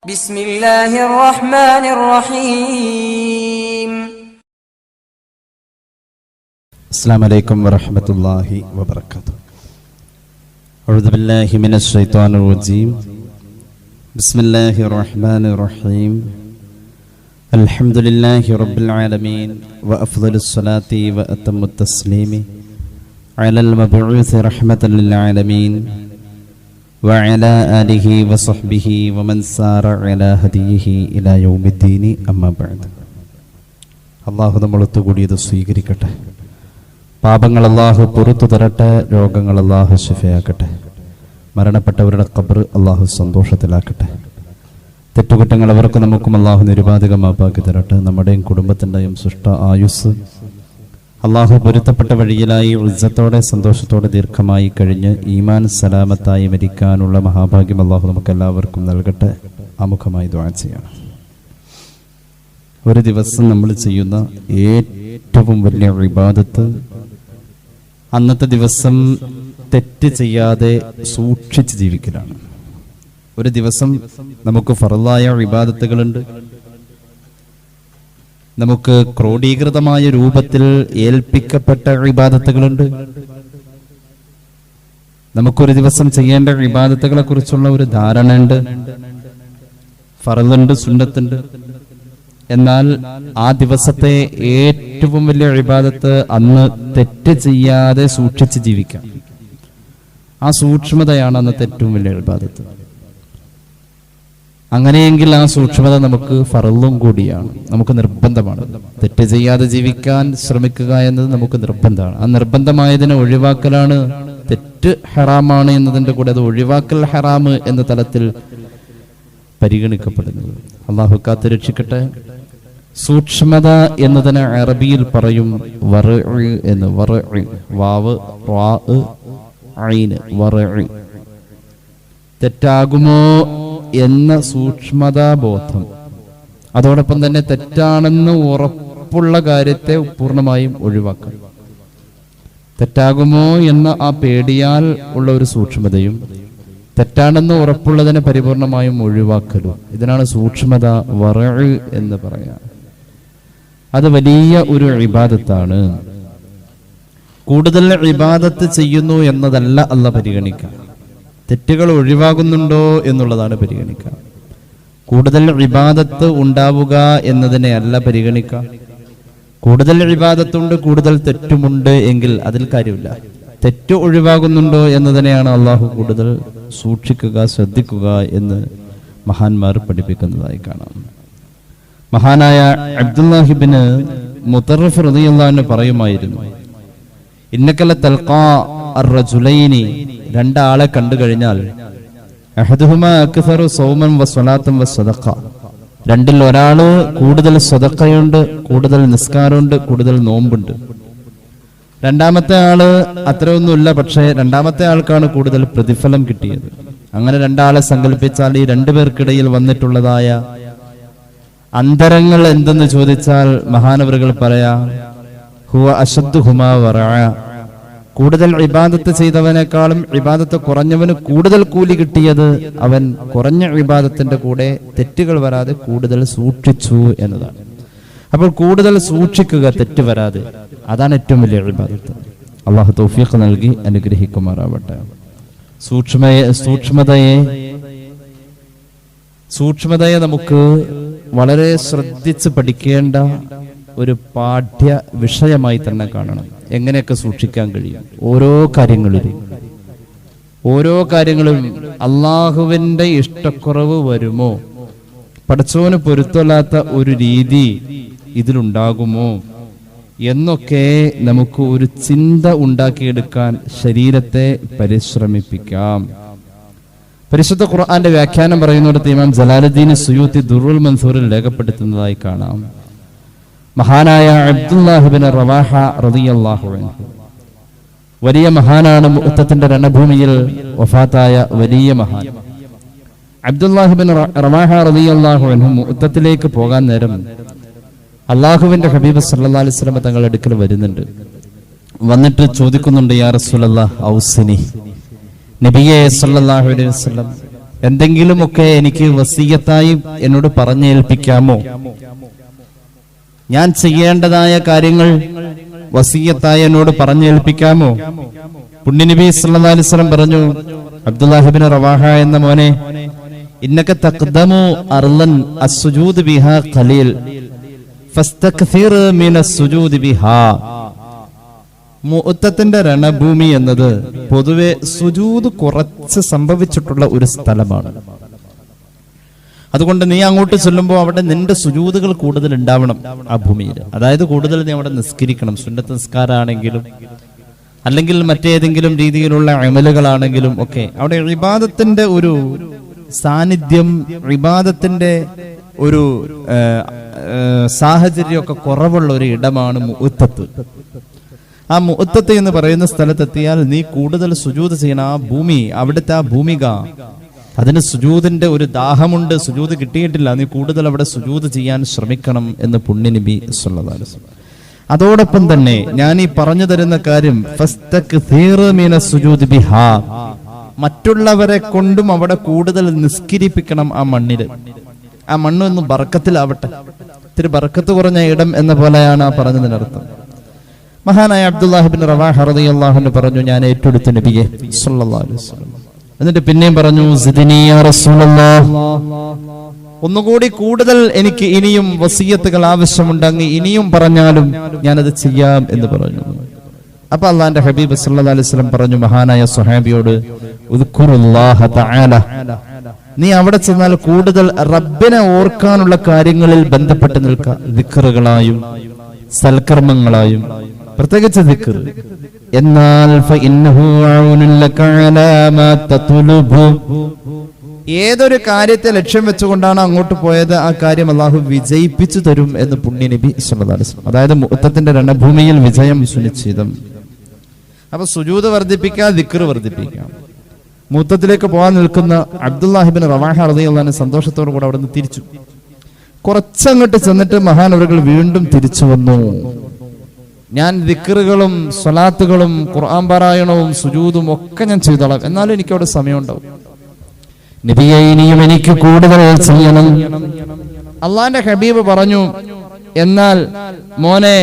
بسم الله الرحمن الرحيم. السلام عليكم ورحمة الله وبركاته. أعوذ بالله من الشيطان الرجيم. بسم الله الرحمن الرحيم. الحمد لله رب العالمين وأفضل الصلاة وأتم التسليم على المبعوث رحمة للعالمين وعلى آله وصحبه ومن سار على هديه إلى يوم الدين أما بعد. അള്ളാഹു നമ്മളൊത്തു കൂടിയത് സ്വീകരിക്കട്ടെ. പാപങ്ങൾ അള്ളാഹു പുറത്തു തരട്ടെ. രോഗങ്ങൾ അള്ളാഹു ശിഫയാക്കട്ടെ. മരണപ്പെട്ടവരുടെ ഖബർ അള്ളാഹു സന്തോഷത്തിലാക്കട്ടെ. തെറ്റുകുറ്റങ്ങൾ അവർക്ക് നമുക്കും അള്ളാഹു നിരുപാധികമാക്കി തരട്ടെ. നമ്മുടെയും കുടുംബത്തിൻ്റെയും സൃഷ്ട ആയുസ് അള്ളാഹു പൊരുത്തപ്പെട്ട വഴിയിലായി ഉജ്ജത്തോടെ സന്തോഷത്തോടെ ദീർഘമായി കഴിഞ്ഞ് ഈമാൻ സലാമത്തായി മരിക്കാനുള്ള മഹാഭാഗ്യം അള്ളാഹു നമുക്ക് എല്ലാവർക്കും നൽകട്ടെ. ആമുഖമായി ദുആ ചെയ്യണം. ഒരു ദിവസം നമ്മൾ ചെയ്യുന്ന ഏറ്റവും വലിയ ഇബാദത്ത് അന്നത്തെ ദിവസം തെറ്റ് ചെയ്യാതെ സൂക്ഷിച്ച് ജീവിക്കലാണ്. ഒരു ദിവസം നമുക്ക് ഫർളായ ഇബാദത്തുകളുണ്ട്, നമുക്ക് ക്രോഡീകൃതമായ രൂപത്തിൽ ഏൽപ്പിക്കപ്പെട്ട ഇബാദത്തുകളുണ്ട്. നമുക്കൊരു ദിവസം ചെയ്യേണ്ട ഇബാദത്തുകളെ കുറിച്ചുള്ള ഒരു ധാരണയുണ്ട്. ഫർളുണ്ട്, സുന്നത്തുണ്ട്. എന്നാൽ ആ ദിവസത്തെ ഏറ്റവും വലിയ ഇബാദത്ത് അന്ന് തെറ്റ് ചെയ്യാതെ സൂക്ഷിച്ച് ജീവിക്കാം. ആ സൂക്ഷ്മതയാണ് അന്നത്തെ ഏറ്റവും വലിയ ഇബാദത്ത്. അങ്ങനെയെങ്കിൽ ആ സൂക്ഷ്മത നമുക്ക് ഫർളും കൂടിയാണ്, നമുക്ക് നിർബന്ധമാണ്. തെറ്റ് ചെയ്യാതെ ജീവിക്കാൻ ശ്രമിക്കുക എന്നത് നമുക്ക് നിർബന്ധമാണ്. ആ നിർബന്ധമായതിനെ ഒഴിവാക്കലാണ് തെറ്റ് ഹറാമാണ് എന്നതിൻ്റെ കൂടെ അത് ഒഴിവാക്കൽ ഹറാം എന്ന തലത്തിൽ പരിഗണിക്കപ്പെടുന്നത്. അള്ളാഹു കാത്ത് രക്ഷിക്കട്ടെ. സൂക്ഷ്മത എന്നതിന് അറബിയിൽ പറയും വറ് എന്ന്. വറ്, വാവ്, റാ, ഐന്, വറ്. തെറ്റാകുമോ എന്ന സൂക്ഷ്മതാബോധം, അതോടൊപ്പം തന്നെ തെറ്റാണെന്ന് ഉറപ്പുള്ള കാര്യത്തെ പൂർണ്ണമായും ഒഴിവാക്കുക. തെറ്റാകുമോ എന്ന ആ പേടിയാൽ ഉള്ള ഒരു സൂക്ഷ്മതയും തെറ്റാണെന്ന് ഉറപ്പുള്ളതിനെ പരിപൂർണമായും ഒഴിവാക്കലും, ഇതിനാണ് സൂക്ഷ്മത, വറഅ് എന്ന് പറയാം. അത് വലിയ ഒരു ഇബാദത്താണ്. കൂടുതൽ ഇബാദത്ത് ചെയ്യുന്നു എന്നതല്ല അല്ലാഹ് പരിഗണിക്കുക. തെറ്റുകൾ ഒഴിവാകുന്നുണ്ടോ എന്നുള്ളതാണ് പരിഗണിക്കുക. കൂടുതൽ ഇബാദത്ത് ഉണ്ടാവുക എന്നതിനെ അല്ല പരിഗണിക്കുക. കൂടുതൽ ഇബാദത്തുണ്ട്, കൂടുതൽ തെറ്റുമുണ്ട് എങ്കിൽ അതിൽ കാര്യമില്ല. തെറ്റ് ഒഴിവാകുന്നുണ്ടോ എന്നതിനെയാണ് അള്ളാഹു കൂടുതൽ സൂക്ഷിക്കുക, ശ്രദ്ധിക്കുക എന്ന് മഹാന്മാർ പഠിപ്പിക്കുന്നതായി കാണാം. മഹാനായ അബ്ദുല്ലാഹി ഇബ്നു മുതറഫ് റളിയല്ലാഹു അൻഹു പറയുമായിരുന്നു, ഇന്നകല തൽഖാ അർറജുലൈനി, രണ്ടാളെ കണ്ടു കഴിഞ്ഞാൽ അഹദുഹുമാ അക്സറു സൗമൻ വസ്വലാത്തൻ വസ്സദഖ, രണ്ടിൽ ഒരാള് കൂടുതൽ സദഖയുണ്ട്, കൂടുതൽ നിസ്കാരമുണ്ട്, കൂടുതൽ നോമ്പുണ്ട്. രണ്ടാമത്തെ ആള് അത്രയൊന്നുമില്ല, പക്ഷേ രണ്ടാമത്തെ ആൾക്കാണ് കൂടുതൽ പ്രതിഫലം കിട്ടിയത്. അങ്ങനെ രണ്ടാളെ സങ്കല്പിച്ചാൽ ഈ രണ്ടുപേർക്കിടയിൽ വന്നിട്ടുള്ളതായ അന്തരങ്ങൾ എന്തെന്ന് ചോദിച്ചാൽ മഹാനവറുകൾ പറയാ, ഹുവ അശദ്ദുഹുമാ വറഅ, കൂടുതൽ ഇബാദത്ത് ചെയ്തവനേക്കാളും ഇബാദത്ത് കുറഞ്ഞവന് കൂടുതൽ കൂലി കിട്ടിയത് അവൻ കുറഞ്ഞ ഇബാദത്തിന്റെ കൂടെ തെറ്റുകൾ വരാതെ കൂടുതൽ സൂക്ഷിച്ചു എന്നതാണ്. അപ്പോൾ കൂടുതൽ സൂക്ഷിക്കുക, തെറ്റ് വരാതെ, അതാണ് ഏറ്റവും വലിയ ഇബാദത്ത്. അള്ളാഹു തൗഫീഖ് നൽകി അനുഗ്രഹിക്കുമാറാവട്ടെ. സൂക്ഷ്മതയെ നമുക്ക് വളരെ ശ്രദ്ധിച്ച് പഠിക്കേണ്ട ഒരു പാഠ്യ വിഷയമായി തന്നെ കാണണം. എങ്ങനെയൊക്കെ സൂക്ഷിക്കാൻ കഴിയും? ഓരോ കാര്യങ്ങളും അള്ളാഹുവിന്റെ ഇഷ്ടക്കുറവ് വരുമോ, പടച്ചോന് പൊരുത്തമില്ലാത്ത ഒരു രീതി ഇതിലുണ്ടാകുമോ എന്നൊക്കെ നമുക്ക് ഒരു ചിന്ത ഉണ്ടാക്കിയെടുക്കാൻ ശരീരത്തെ പരിശ്രമിപ്പിക്കാം. പരിശുദ്ധ ഖുർആന്റെ വ്യാഖ്യാനം പറയുന്നിടത്ത് ഇമാം ജലാലുദ്ദീൻ സുയൂത്തി ദുറുൽ മൻസൂറിൽ രേഖപ്പെടുത്തുന്നതായി കാണാം. മഹാനായ അബ്ദുല്ലാഹി ഇബ്നു റവാഹ റളിയല്ലാഹു അൻഹു വലിയ മഹാനാണ്. മുഅ്തത്തിന്റെ രണഭൂമിയിൽ വഫാത്തായ വലിയ മഹാൻ അബ്ദുല്ലാഹി ഇബ്നു റവാഹ റളിയല്ലാഹു അൻഹു മുഅ്തത്തിലേക്ക് പോകാൻ നേരം അല്ലാഹുവിന്റെ ഹബീബ് സല്ലല്ലാഹു അലൈഹി വസല്ലം തങ്ങളുടെ അടുക്കൽ വരുന്നുണ്ട്. വന്നിട്ട് ചോദിക്കുന്നുണ്ട്, യാ റസൂലല്ലാഹ് ഔസിനി, നബിയെ സല്ലല്ലാഹു അലൈഹി വസല്ലം എന്തെങ്കിലുമൊക്കെ എനിക്ക് വസിയ്യത്തായി എന്നോട് പറഞ്ഞേൽപ്പിക്കാമോ? ഞാൻ ചെയ്യേണ്ടതായ കാര്യങ്ങൾ വസിയ്യത്തായി എന്നോട് പറഞ്ഞേൽപ്പിക്കാമോ? പുണ്യനബി സല്ലല്ലാഹു അലൈഹി വസല്ലം പറഞ്ഞു, അബ്ദുല്ലാഹി ഇബ്നു റവാഹ എന്ന മോനെ, ഇന്നക തഖ്ദമു അർളൻ അസ്സുജൂദ് ബിഹാ ഖലീൽ ഫസ്തക്സിർ മിനസ്സുജൂദ് ബിഹാ. മുഅത്തത്തിന്റെ രണഭൂമി എന്നത് പൊതുവെ സുജൂദ് കുറച്ച് സംഭവിച്ചിട്ടുള്ള ഒരു സ്ഥലമാണ്. അതുകൊണ്ട് നീ അങ്ങോട്ട് ചെല്ലുമ്പോൾ അവിടെ നിന്റെ സുജൂദുകൾ കൂടുതൽ ഉണ്ടാവണം ആ ഭൂമിയിൽ. അതായത് കൂടുതൽ നീ അവിടെ നിസ്കരിക്കണം. സുന്നത്ത് നിസ്കാരമാണെങ്കിലും അല്ലെങ്കിൽ മറ്റേതെങ്കിലും രീതിയിലുള്ള അമലുകളാണെങ്കിലും ഒക്കെ അവിടെ ഇബാദത്തിന്റെ ഒരു സാന്നിധ്യം, ഇബാദത്തിന്റെ ഒരു സാഹചര്യമൊക്കെ കുറവുള്ള ഒരു ഇടമാണ് മുഅത്തത്ത്. ആ മുഅത്തത്ത് എന്ന് പറയുന്ന സ്ഥലത്തെത്തിയാൽ നീ കൂടുതൽ സുജൂദ് ചെയ്യണം. ആ ഭൂമി, അവിടുത്തെ ആ ഭൂമിക, അതിന് സുജൂദിന്റെ ഒരു ദാഹമുണ്ട്. സുജൂദ് കിട്ടിയിട്ടില്ല, നീ കൂടുതൽ അവിടെ സുജൂദ് ചെയ്യാൻ ശ്രമിക്കണം എന്ന് പുണ്യനബി സല്ലല്ലാഹു അലൈഹി വസല്ലം. അതോടൊപ്പം തന്നെ ഞാൻ ഈ പറഞ്ഞു തരുന്ന കാര്യം ഫസ്തക്സിർ മിനസ്സുജൂദ് ബിഹാ, മറ്റുള്ളവരെ കൊണ്ടും അവിടെ കൂടുതൽ നിസ്കരിപ്പിക്കണം ആ മണ്ണില്. ആ മണ്ണൊന്ന് ബർക്കത്തിലാവട്ടെ. ഇത്തിരി ബർക്കത്ത് കുറഞ്ഞ ഇടം എന്ന പോലെയാണ് ആ പറഞ്ഞതിനർത്ഥം. മഹാനായ അബ്ദുല്ലാഹി ഇബ്നു റവാഹ റളിയല്ലാഹു അൻഹു പറഞ്ഞു, ഞാൻ ഏറ്റെടുത്തു നബിയെ സല്ലല്ലാഹു അലൈഹി വസല്ലം. എന്നിട്ട് പിന്നെയും പറഞ്ഞു, സിദ്നി യാ റസൂലല്ലാഹ്, ഒന്നുകൂടി കൂടുതൽ എനിക്ക് ഇനിയും വസിയ്യത്തുകൾ ആവശ്യമുണ്ട്, അങ്ങ് ഇനിയും പറഞ്ഞാലും ഞാനത് ചെയ്യാം എന്ന് പറഞ്ഞു. അപ്പൊ അള്ളാന്റെ ഹബീബ് സല്ലല്ലാഹു അലൈഹി വസല്ലം പറഞ്ഞു മഹാനായ സ്വഹാബിയോട്, ഉദ്കുറുല്ലാഹ തആല, നീ അവിടെ ചെന്നാൽ കൂടുതൽ റബ്ബിനെ ഓർക്കാനുള്ള കാര്യങ്ങളിൽ ബന്ധപ്പെട്ട് നിൽക്കുക. ദിക്റുകളായും സൽക്കർമ്മങ്ങളായും, പ്രത്യേകിച്ച് ദിക്ർ. എന്നാൽ ഏതൊരു കാര്യത്തെ ലക്ഷ്യം വെച്ചുകൊണ്ടാണ് അങ്ങോട്ട് പോയത്, ആ കാര്യം അള്ളാഹു വിജയിപ്പിച്ചു തരും എന്ന് പുണ്യനബി സല്ലല്ലാഹു അലൈഹി വസല്ലം. അതായത് മുഅത്തത്തിന്റെ രണഭൂമിയിൽ വിജയം സുനിശ്ചിതം. അപ്പൊ സുജൂദ് വർദ്ധിപ്പിക്കുക, ദിക്ർ വർദ്ധിപ്പിക്കാം. മുഅത്തത്തിലേക്ക് പോകാൻ നിൽക്കുന്ന അബ്ദുല്ലാഹി ഇബ്നു റവാഹ റളിയല്ലാഹു അൻഹു സന്തോഷത്തോടു കൂടെ അവിടെ നിന്ന് തിരിച്ചു. കുറച്ചങ്ങോട്ട് ചെന്നിട്ട് മഹാനവറുകൾ വീണ്ടും തിരിച്ചു വന്നു. ഞാൻ ദിക്റുകളും സ്വലാത്തുകളും ഖുർആൻ പാരായണവും സുജൂദും ഒക്കെ ഞാൻ ചെയ്തോളാം, എന്നാലും എനിക്ക് അവിടെ സമയമുണ്ടാവും. നബിയെ, ഇനിയും എനിക്ക് കൂടുതൽ ചെയ്യണം. അള്ളാന്റെ ഹബീബ് പറഞ്ഞു, എന്നാൽ മോനെ,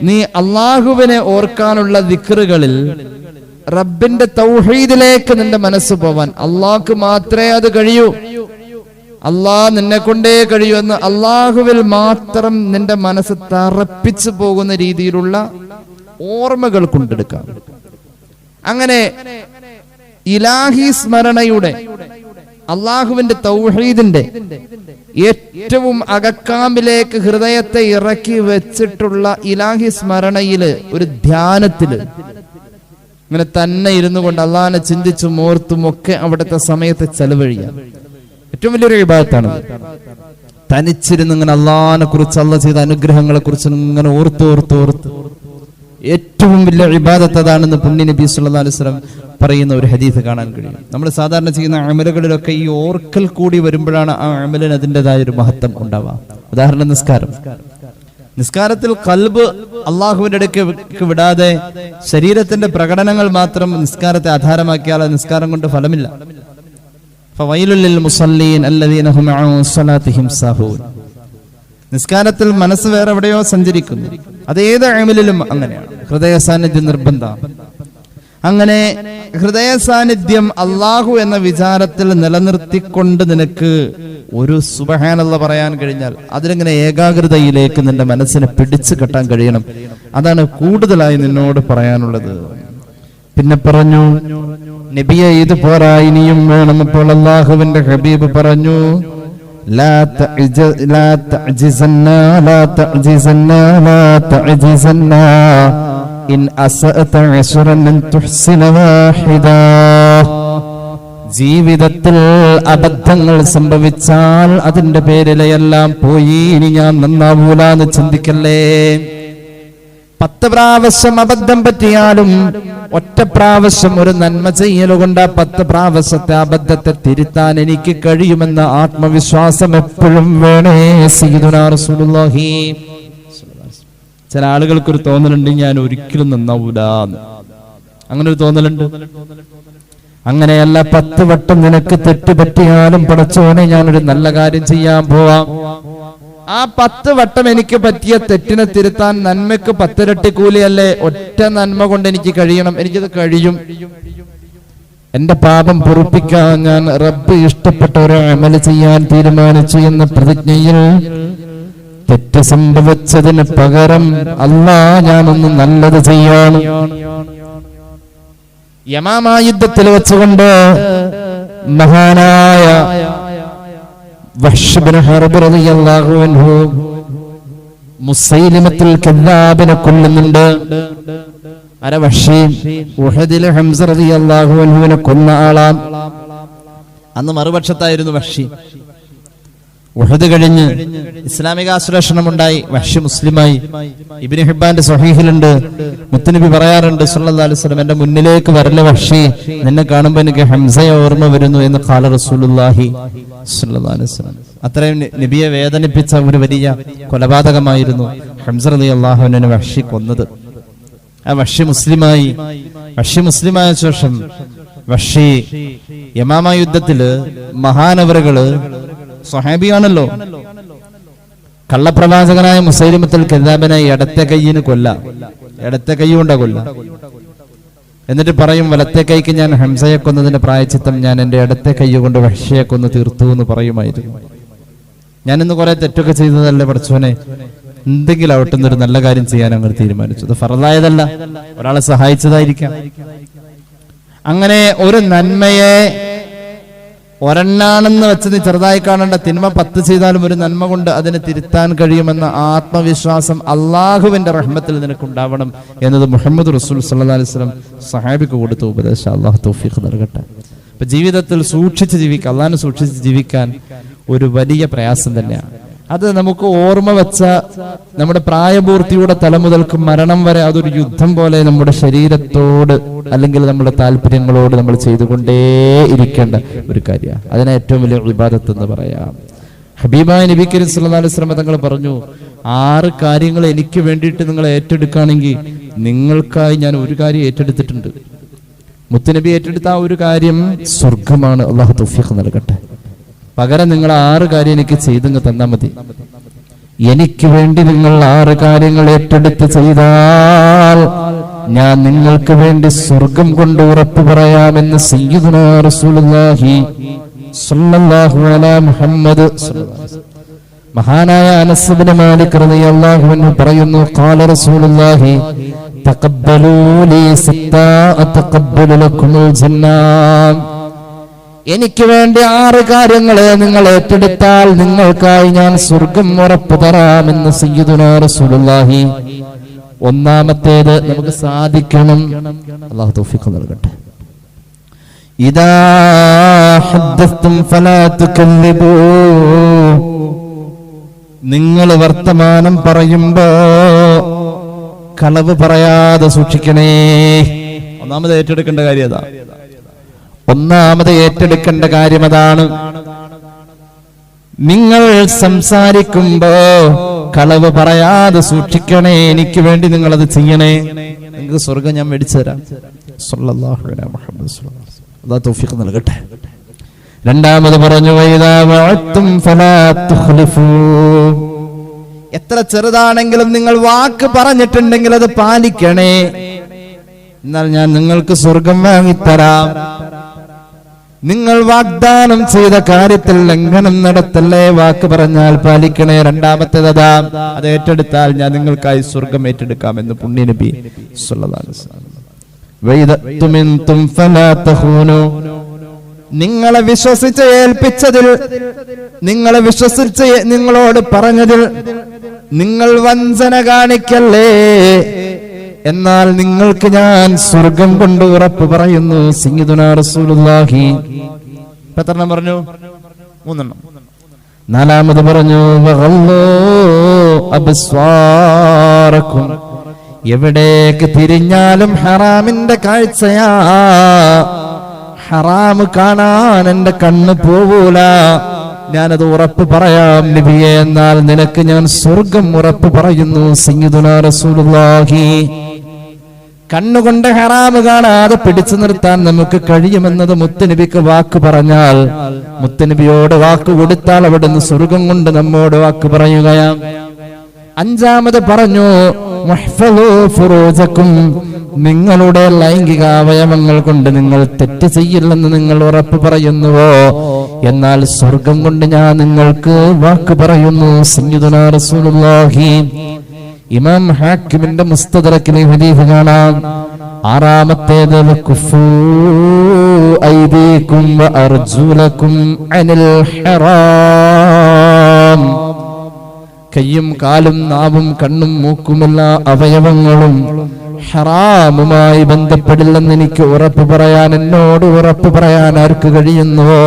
നീ അള്ളാഹുവിനെ ഓർക്കാനുള്ള ദിക്റുകളിൽ റബ്ബിന്റെ തൗഹീദിലേക്ക് നിന്റെ മനസ്സ് പോവാൻ, അള്ളാഹ്ക്ക് മാത്രമേ അത് കഴിയൂ, അള്ളാഹ് നിന്നെ കൊണ്ടേ കഴിയൂ എന്ന് അള്ളാഹുവിൽ മാത്രം നിന്റെ മനസ്സ് തറപ്പിച്ചു പോകുന്ന രീതിയിലുള്ള ഓർമ്മകൾ കൊണ്ടെടുക്കാം. അങ്ങനെ ഇലാഹി സ്മരണയുടെ, അള്ളാഹുവിന്റെ തൗഹീദിന്റെ ഏറ്റവും അകക്കാമ്പിലേക്ക് ഹൃദയത്തെ ഇറക്കി വെച്ചിട്ടുള്ള ഇലാഹി സ്മരണയില്, ഒരു ധ്യാനത്തില് ഇങ്ങനെ തന്നെ ഇരുന്നു കൊണ്ട് അള്ളാഹിനെ ചിന്തിച്ചും ഓർത്തും ഒക്കെ അവിടുത്തെ സമയത്തെ ചെലവഴിയാം. ഏറ്റവും വലിയൊരു ഇബാദത്താണ്. തനിച്ചിരുന്ന് ഇങ്ങനെ അള്ളാഹിനെ കുറിച്ച്, അള്ളാഹ് ചെയ്ത അനുഗ്രഹങ്ങളെ കുറിച്ച് ഇങ്ങനെ ഓർത്ത് ഏറ്റവും വലിയ ഇബാദത്ത് അതാണെന്ന് പുണ്യനബി സല്ലല്ലാഹു അലൈഹി വസല്ലം പറയുന്ന ഒരു ഹദീസ് കാണാൻ കഴിയും. നമ്മൾ സാധാരണ ചെയ്യുന്ന അമലുകളിലൊക്കെ ഈ ഓർക്കൽ കൂടി വരുമ്പോഴാണ് ആ അമലിന് അതിൻ്റെതായ ഒരു മഹത്വം ഉണ്ടാവുക. ഉദാഹരണം നിസ്കാരം. നിസ്കാരത്തിൽ ഖൽബ് അള്ളാഹുവിന്റെ അടുക്ക് വിടാതെ ശരീരത്തിന്റെ പ്രകടനങ്ങൾ മാത്രം നിസ്കാരത്തെ ആധാരമാക്കിയാൽ നിസ്കാരം കൊണ്ട് ഫലമില്ല. ഫവൈലുൽ ലിൽ മുസല്ലീൻ അല്ലദീന ഹും അൻ സ്വലാത്തിഹിം സാഹൂൻ. നിസ്കാരത്തിൽ മനസ്സ് വേറെ എവിടെയോ സഞ്ചരിക്കുന്നു. അത് ഏത് അമലിലും അങ്ങനെയാണ്. ഹൃദയ സാന്നിധ്യം നിർബന്ധമാണ്. അങ്ങനെ ഹൃദയ സാന്നിധ്യം അള്ളാഹു എന്ന വിചാരത്തിൽ നിലനിർത്തിക്കൊണ്ട് നിനക്ക് ഒരു സുബ്ഹാനല്ലാഹ് പറയാൻ കഴിഞ്ഞാൽ അതിലിങ്ങനെ ഏകാഗ്രതയിലേക്ക് നിന്റെ മനസ്സിനെ പിടിച്ചു കെട്ടാൻ കഴിയണം. അതാണ് കൂടുതലായി നിന്നോട് പറയാനുള്ളത്. പിന്നെ പറഞ്ഞു, നബിയെ, ഇത് പോരാ, ഇനിയും വേണം. അപ്പോൾ അല്ലാഹുവിന്റെ ഹബീബ് പറഞ്ഞു, لا تعجزن إن أسأت عشرا أن تحسن واحدا. ജീവിതത്തിൽ അബദ്ധങ്ങൾ സംഭവിച്ചാൽ അതിന്റെ പേരിലെല്ലാം പോയി ഇനി ഞാൻ നന്നാവൂലെന്ന് ചിന്തിക്കല്ലേ. 10 പ്രാവശ്യം അബദ്ധം പറ്റിയാലും ഒറ്റ പ്രാവശ്യം ഒരു നന്മ ചെയ്യലുകൊണ്ട് 10 പ്രാവശ്യത്തെ അബദ്ധത്തെ തിരുത്താൻ എനിക്ക് കഴിയുമെന്ന ആത്മവിശ്വാസം എപ്പോഴും വേണേ സയ്യിദുനാ റസൂലുള്ളാഹി. ചില ആളുകൾക്കൊരു തോന്നലുണ്ട്, ഞാൻ ഒരിക്കലും നന്നാവൂല. അങ്ങനെ ഒരു തോന്നലുണ്ട്. അങ്ങനെയല്ല 10 വട്ടം നിനക്ക് തെറ്റ് പറ്റിയാലും പടച്ചോനെ ഞാനൊരു നല്ല കാര്യം ചെയ്യാൻ പോവാം. ആ 10 വട്ടം എനിക്ക് പറ്റിയ തെറ്റിനെ തിരുത്താൻ നന്മയ്ക്ക് 10 ഇരട്ടി കൂലിയല്ലേ? ഒറ്റ നന്മ കൊണ്ട് എനിക്ക് കഴിയണം, എനിക്കത് കഴിയും. എന്റെ പാപം പൊറുപ്പിക്കാൻ ഞാൻ റബ്ബ് ഇഷ്ടപ്പെട്ട ഒരു അമൽ ചെയ്യാൻ തീരുമാനിച്ചു എന്ന പ്രതിജ്ഞയിൽ തെറ്റ് സംഭവിച്ചതിന് പകരം അല്ലാ ഞാനൊന്ന് നല്ലത് ചെയ്യാണ്. യമാമ യുദ്ധത്തിൽ വെച്ചുകൊണ്ട് മഹാനായ വഹ്ശ് ഇബ്നു ഹർബ് റളിയല്ലാഹു അൻഹു മുസൈലിമത്തുൽ കദ്ദാബിനെ കൊല്ലുന്നുണ്ട്. ആരാ? വഹ്ശി. ഉഹദിലെ ഹംസ റളിയല്ലാഹു അൻഹുവിനെ കൊന്ന ആളാം. അന്ന് മറുപക്ഷത്തായിരുന്നു വഹ്ശി. ഉഹദ് കഴിഞ്ഞ് ഇസ്ലാമിക ആശ്ലേഷണം ഉണ്ടായി, വഹ്ശി മുസ്ലിമായി. ഇബ്നു ഹിബ്ബാന്റെ സ്വഹീഹിലുണ്ട്, മുത്തുനബി പറയാറുണ്ട് സല്ലല്ലാഹു അലൈഹി വസല്ലം, എന്റെ മുന്നിലേക്ക് വരല്ലേ വഹ്ശി, നിന്നെ കാണുമ്പോൾ എനിക്ക് ഹംസയെ ഓർമ്മ വരുന്നു എന്ന് ഖാല റസൂലുള്ളാഹി സല്ലല്ലാഹു അലൈഹി വസല്ലം. അത്രയും നബിയെ വേദനിപ്പിച്ച ഒരു വലിയ കൊലപാതകമായിരുന്നു ഹംസ റളിയല്ലാഹു അൻഹുവിനെ വഹ്ശി കൊന്നത്. ആ വഹ്ശി മുസ്ലിമായി. വഹ്ശി മുസ്ലിമായ ശേഷം വഹ്ശി യമാമ യുദ്ധത്തില് മഹാനവറുകള് സ്വഹാബിയാണല്ലോ, കള്ളപ്രവാചകനായ മുസൈലിമത്തുൽ കദ്ദാബിനെ ഇടത്തെ കൈയിന് കൊല്ലാം, ഇടത്തെ കൈ കൊണ്ടാ കൊല്ലാം. എന്നിട്ട് പറയും, വലത്തെ കൈക്ക് ഞാൻ ഹംസയെ കൊന്നതിന്റെ പ്രായച്ചിത്തം ഞാൻ എന്റെ ഇടത്തെ കൈ കൊണ്ട് വഹ്ശിയെ കൊന്ന് തീർത്തു എന്ന് പറയുമായിരുന്നു. ഞാൻ ഇന്ന് കുറെ തെറ്റൊക്കെ ചെയ്തതല്ലേ പടച്ചോനെ, എന്തെങ്കിലും ആവട്ടെന്നൊരു നല്ല കാര്യം ചെയ്യാൻ അങ്ങ് തീരുമാനിച്ചു. അത് ഫർളായതല്ല, ഒരാളെ സഹായിച്ചതായിരിക്കാം. അങ്ങനെ ഒരു നന്മയെ ഒരെണ്ണാണെന്ന് വെച്ച് നീ ചെറുതായി കാണേണ്ട. തിന്മ 10 ചെയ്താലും ഒരു നന്മ കൊണ്ട് അതിനെ തിരുത്താൻ കഴിയുമെന്ന ആത്മവിശ്വാസം അള്ളാഹുവിന്റെ റഹ്മത്തിൽ നിനക്കുണ്ടാവണം എന്നത് മുഹമ്മദ് റസൂൽ സല്ലല്ലാഹു അലൈഹി വസല്ലം സഹാബിക്ക് കൊടുത്ത ഉപദേശം. അള്ളാഹു തൗഫീഖ് നൽകട്ടെ. അപ്പൊ ജീവിതത്തിൽ സൂക്ഷിച്ച് ജീവിക്കാൻ, അള്ളാഹിനെ സൂക്ഷിച്ച് ജീവിക്കാൻ ഒരു വലിയ പ്രയാസം തന്നെയാണ്. അത് നമുക്ക് ഓർമ്മ വെച്ച നമ്മുടെ പ്രായപൂർത്തിയുടെ തല മുതൽക്ക് മരണം വരെ അതൊരു യുദ്ധം പോലെ നമ്മുടെ ശരീരത്തോട് അല്ലെങ്കിൽ നമ്മുടെ താല്പര്യങ്ങളോട് നമ്മൾ ചെയ്തുകൊണ്ടേ ഇരിക്കേണ്ട ഒരു കാര്യമാണ്. അതിനെ ഏറ്റവും വലിയ ഇബാദത്ത് എന്ന് പറയാം. ഹബീബായ നബി കരീം സല്ലല്ലാഹു അലൈഹി വസല്ലം തങ്ങൾ പറഞ്ഞു, 6 കാര്യങ്ങൾ എനിക്ക് വേണ്ടിയിട്ട് നിങ്ങൾ ഏറ്റെടുക്കുകയാണെങ്കിൽ നിങ്ങൾക്കായി ഞാൻ ഒരു കാര്യം ഏറ്റെടുത്തിട്ടുണ്ട്. മുത്തുനബി ഏറ്റെടുത്ത ആ ഒരു കാര്യം സ്വർഗമാണ്. അള്ളാഹു തൗഫീഖ് നൽകട്ടെ. പകരം നിങ്ങൾ 6 കാര്യം എനിക്ക് ചെയ്തങ്ങ് തന്നാ മതി. എനിക്ക് വേണ്ടി നിങ്ങൾ 6 കാര്യങ്ങൾ ഏറ്റെടുത്ത് ചെയ്താൽ ഞാൻ നിങ്ങൾക്ക് വേണ്ടി സ്വർഗം കൊണ്ട് ഉറപ്പ് പറയാമെന്ന് സയ്യിദുനാ റസൂലുള്ളാഹി സ്വല്ലല്ലാഹു അലൈഹി മുഹമ്മദ്. മഹാനായ അനസ് ഇബ്നു മാലിക് റളിയല്ലാഹു അൻഹു പറയുന്നു, ഖാല റസൂലുള്ളാഹി തഖബ്ബലൂ ലീ സിത്താ അതഖബ്ബലു ലക്കുമുൽ ജന്നാ. എനിക്ക് വേണ്ടി 6 കാര്യങ്ങളെ നിങ്ങൾ ഏറ്റെടുത്താൽ നിങ്ങൾക്കായി ഞാൻ സ്വർഗം ഉറപ്പ് തരാമെന്ന് സയ്യിദുനാ റസൂലുള്ളാഹി. ഒന്നാമത്തേത് നമുക്ക് സാധിക്കണം. അല്ലാഹു തൗഫീഖ് നൽകട്ടെ. ഇദാ ഹദ്ദസ്തും ഫലാ തുകല്ലിബൂ. നിങ്ങൾ വർത്തമാനം പറയുമ്പോ കളവ് പറയാതെ സൂക്ഷിക്കണേ. ഒന്നാമത് ഏറ്റെടുക്കേണ്ട കാര്യം അതാ. ഒന്നാമത് ഏറ്റെടുക്കേണ്ട കാര്യം അതാണ്. നിങ്ങൾ സംസാരിക്കുമ്പോ കളവ് പറയാതെ സൂക്ഷിക്കണേ. എനിക്ക് വേണ്ടി നിങ്ങൾ അത് ചെയ്യണേ. നിങ്ങൾക്ക് സ്വർഗം ഞാൻ മേടിച്ചു തരാം. സ്വല്ലല്ലാഹു അലൈഹി മുഹമ്മദ് സ്വല്ലല്ലാഹു അലൈഹി വസല്ലം. അല്ലാഹു തൗഫീഖ് നൽകട്ടെ. രണ്ടാമത് പറഞ്ഞു, വഇദാ വഅദ്തും ഫലാ തുഖ്ലിഫൂ. എത്ര ചെറുതാണെങ്കിലും നിങ്ങൾ വാക്ക് പറഞ്ഞിട്ടുണ്ടെങ്കിൽ അത് പാലിക്കണേ. എന്നാൽ ഞാൻ നിങ്ങൾക്ക് സ്വർഗം വാങ്ങിത്തരാം. നിങ്ങൾ വാഗ്ദാനം ചെയ്ത കാര്യത്തിൽ ലംഘനം നടത്തല്ലേ. വാക്ക് പറഞ്ഞാൽ പാലിക്കണേ. രണ്ടാമത്തേതാ, അത് ഏറ്റെടുത്താൽ ഞാൻ നിങ്ങൾക്കായി സ്വർഗം ഏറ്റെടുക്കാമെന്ന് പുണ്യ നബി സ്വല്ലല്ലാഹു അലൈഹി വസല്ലം. വഇദതുമിൻതും ഫലാ തഖൂനു. നിങ്ങളെ വിശ്വസിച്ച് ഏൽപ്പിച്ചതിൽ, നിങ്ങളെ വിശ്വസിച്ച് നിങ്ങളോട് പറഞ്ഞതിൽ നിങ്ങൾ വഞ്ചന കാണിക്കല്ലേ. എന്നാൽ നിങ്ങൾക്ക് ഞാൻ സ്വർഗം കൊണ്ട് ഉറപ്പ് പറയുന്നു സയ്യിദുനാ റസൂലുള്ളാഹി. എത്രണ്ണം പറഞ്ഞു? 3. നാലാമത് പറഞ്ഞു, വഗല്ലൂ അബ്സ്വാറക്കും. എവിടേക്ക് തിരിഞ്ഞാലും ഹറാമിന്റെ കാഴ്ചയാ. ഹറാം കാണാൻ എന്റെ കണ്ണ് പോവൂല. ഞാനത് ഉറപ്പ് പറയാം നബിയെ. എന്നാൽ നിനക്ക് ഞാൻ സ്വർഗം ഉറപ്പ് പറയുന്നു സയ്യിദുനാ റസൂലുള്ളാഹി. കണ്ണുകൊണ്ട് ഹറാമ് കാണാതെ പിടിച്ചു നിർത്താൻ നമുക്ക് കഴിയുമെന്നത് മുത്തുനബിക്ക് വാക്ക് പറഞ്ഞാൽ, മുത്തുനബിയോട് വാക്ക് കൊടുത്താൽ അവിടുന്ന് സ്വർഗം കൊണ്ട് നമ്മോട് വാക്ക് പറയുകയാണ്. അഞ്ചാമത് പറഞ്ഞു, മുഹ്ഫളൂ ഫുറൂജക്കും, നിങ്ങളുടെ ലൈംഗിക അവയവങ്ങൾ കൊണ്ട് നിങ്ങൾ തെറ്റ് ചെയ്യില്ലെന്ന് നിങ്ങൾ ഉറപ്പ് പറയുന്നുവോ, എന്നാൽ സ്വർഗം കൊണ്ട് ഞാൻ നിങ്ങൾക്ക് വാക്ക് പറയുന്നു. സയ്യിദുനാ റസൂലുള്ളാഹി ഇമാം ഹാക്കിമിന്റെ മുസ്തദറക്കിലെ ഹദീസ് കാണാം. ആറാമത്തേത് വകുഫൂ ഐദീകും വഅർജുലകും അനിൽ ഹറാം, കയ്യും കാലും നാവും കണ്ണും മൂക്കുമെല്ലാ അവയവങ്ങളും ഹറാമുമായി ബന്ധപ്പെടില്ലെന്ന് എനിക്ക് ഉറപ്പ് പറയാൻ, എന്നോട് ഉറപ്പ് പറയാൻ ആർക്ക് കഴിയുന്നുവോ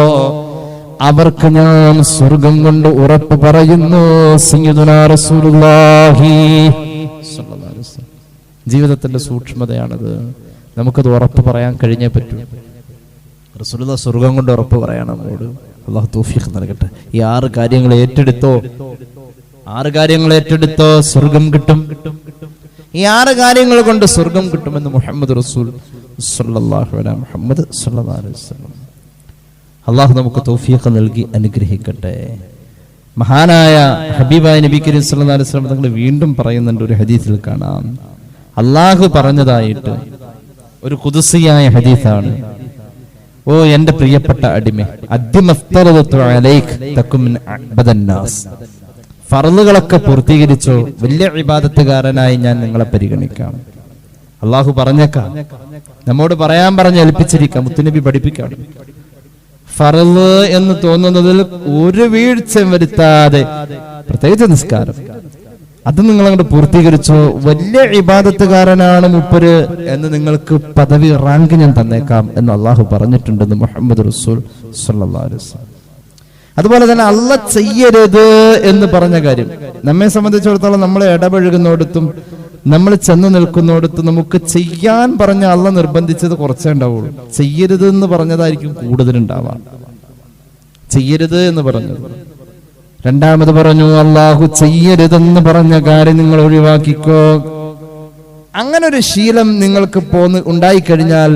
അവർക്ക് ഞാൻ സ്വർഗം കൊണ്ട് ഉറപ്പ് പറയുന്നു. സയ്യിദുനാ റസൂലുള്ളാഹി സ്വല്ലല്ലാഹു അലൈഹി വസല്ലം. ജീവിതത്തിന്റെ സൂക്ഷ്മതയാണത്. നമുക്കത് ഉറപ്പ് പറയാൻ കഴിഞ്ഞേ പറ്റൂ. റസൂലുള്ളാഹി സ്വർഗം കൊണ്ട് ഉറപ്പ് പറയണം നമ്മോട്. അല്ലാഹു തൗഫീഖ് നൽകട്ടെ. ഈ 6 കാര്യങ്ങൾ ഏറ്റെടുത്തോ, 6 കാര്യങ്ങൾ ഏറ്റെടുത്തോ സ്വർഗം കിട്ടും. ഈ 6 കാര്യങ്ങൾ കൊണ്ട് സ്വർഗം കിട്ടുമെന്ന് മുഹമ്മദ് റസൂൽ സ്വല്ലല്ലാഹു അലൈഹി മുഹമ്മദ് സ്വല്ലല്ലാഹു അലൈഹി വസല്ലം. അള്ളാഹു നമുക്ക് തൗഫീഖ് നൽകി അനുഗ്രഹിക്കട്ടെ. മഹാനായ ഹബീബായ നബി കരീം സല്ലല്ലാഹു അലൈഹി വസല്ലം തങ്ങൾ വീണ്ടും പറയുന്നുണ്ട്, ഒരു ഹദീസിൽ കാണാം. അള്ളാഹു പറഞ്ഞതായിട്ട് ഒരു ഖുദ്സിയായ ഹദീസാണ്. ഓ എന്റെ പ്രിയപ്പെട്ട അടിമേ, അദ്യമഫ്തറദതു അലൈക തകും മിൻ അഅ്ബദന്നാസ്, ഫർളുകളൊക്കെ പൂർത്തീകരിച്ചോ, വലിയ ഇബാദത്തുകാരനായി ഞാൻ നിങ്ങളെ പരിഗണിക്കാം. അള്ളാഹു പറഞ്ഞേക്കാം, നമ്മോട് പറയാൻ പറഞ്ഞ് ഏൽപ്പിച്ചിരിക്കാം, മുത്തുനബി പഠിപ്പിക്കാം. ഫർള് എന്ന് തോന്നുന്നതിൽ ഒരു വീഴ്ചയും വരുത്താതെ, പ്രത്യേകിച്ച് നിസ്കാരം, അത് നിങ്ങൾ അങ്ങോട്ട് പൂർത്തീകരിച്ചോ, വലിയ ഇബാദത്തുകാരനാണ് മുപ്പര് എന്ന് നിങ്ങൾക്ക് പദവി, റാങ്ക് ഞാൻ തന്നേക്കാം എന്ന് അള്ളാഹു പറഞ്ഞിട്ടുണ്ടെന്ന് മുഹമ്മദ് റസൂൽ സ്വല്ലല്ലാഹു അലൈഹി വസല്ലം. അതുപോലെ തന്നെ അള്ളാഹ് ചെയ്യരുത് എന്ന് പറഞ്ഞ കാര്യം നമ്മെ സംബന്ധിച്ചിടത്തോളം, നമ്മൾ ഇടപഴകുന്നിടത്തും നമ്മൾ ചെന്ന് നിൽക്കുന്നിടത്തും നമുക്ക് ചെയ്യാൻ പറഞ്ഞ അള്ളാഹ് നിർബന്ധിച്ചത് കുറച്ചേ ഉണ്ടാവുള്ളൂ. ചെയ്യരുത് എന്ന് പറഞ്ഞതായിരിക്കും കൂടുതലുണ്ടാവാം. ചെയ്യരുത് എന്ന് പറഞ്ഞത്. രണ്ടാമത് പറഞ്ഞു, അള്ളാഹു ചെയ്യരുതെന്ന് പറഞ്ഞ കാര്യം നിങ്ങൾ ഒഴിവാക്കിക്കോ. അങ്ങനെ ഒരു ശീലം നിങ്ങൾക്ക് ഉണ്ടായിക്കഴിഞ്ഞാൽ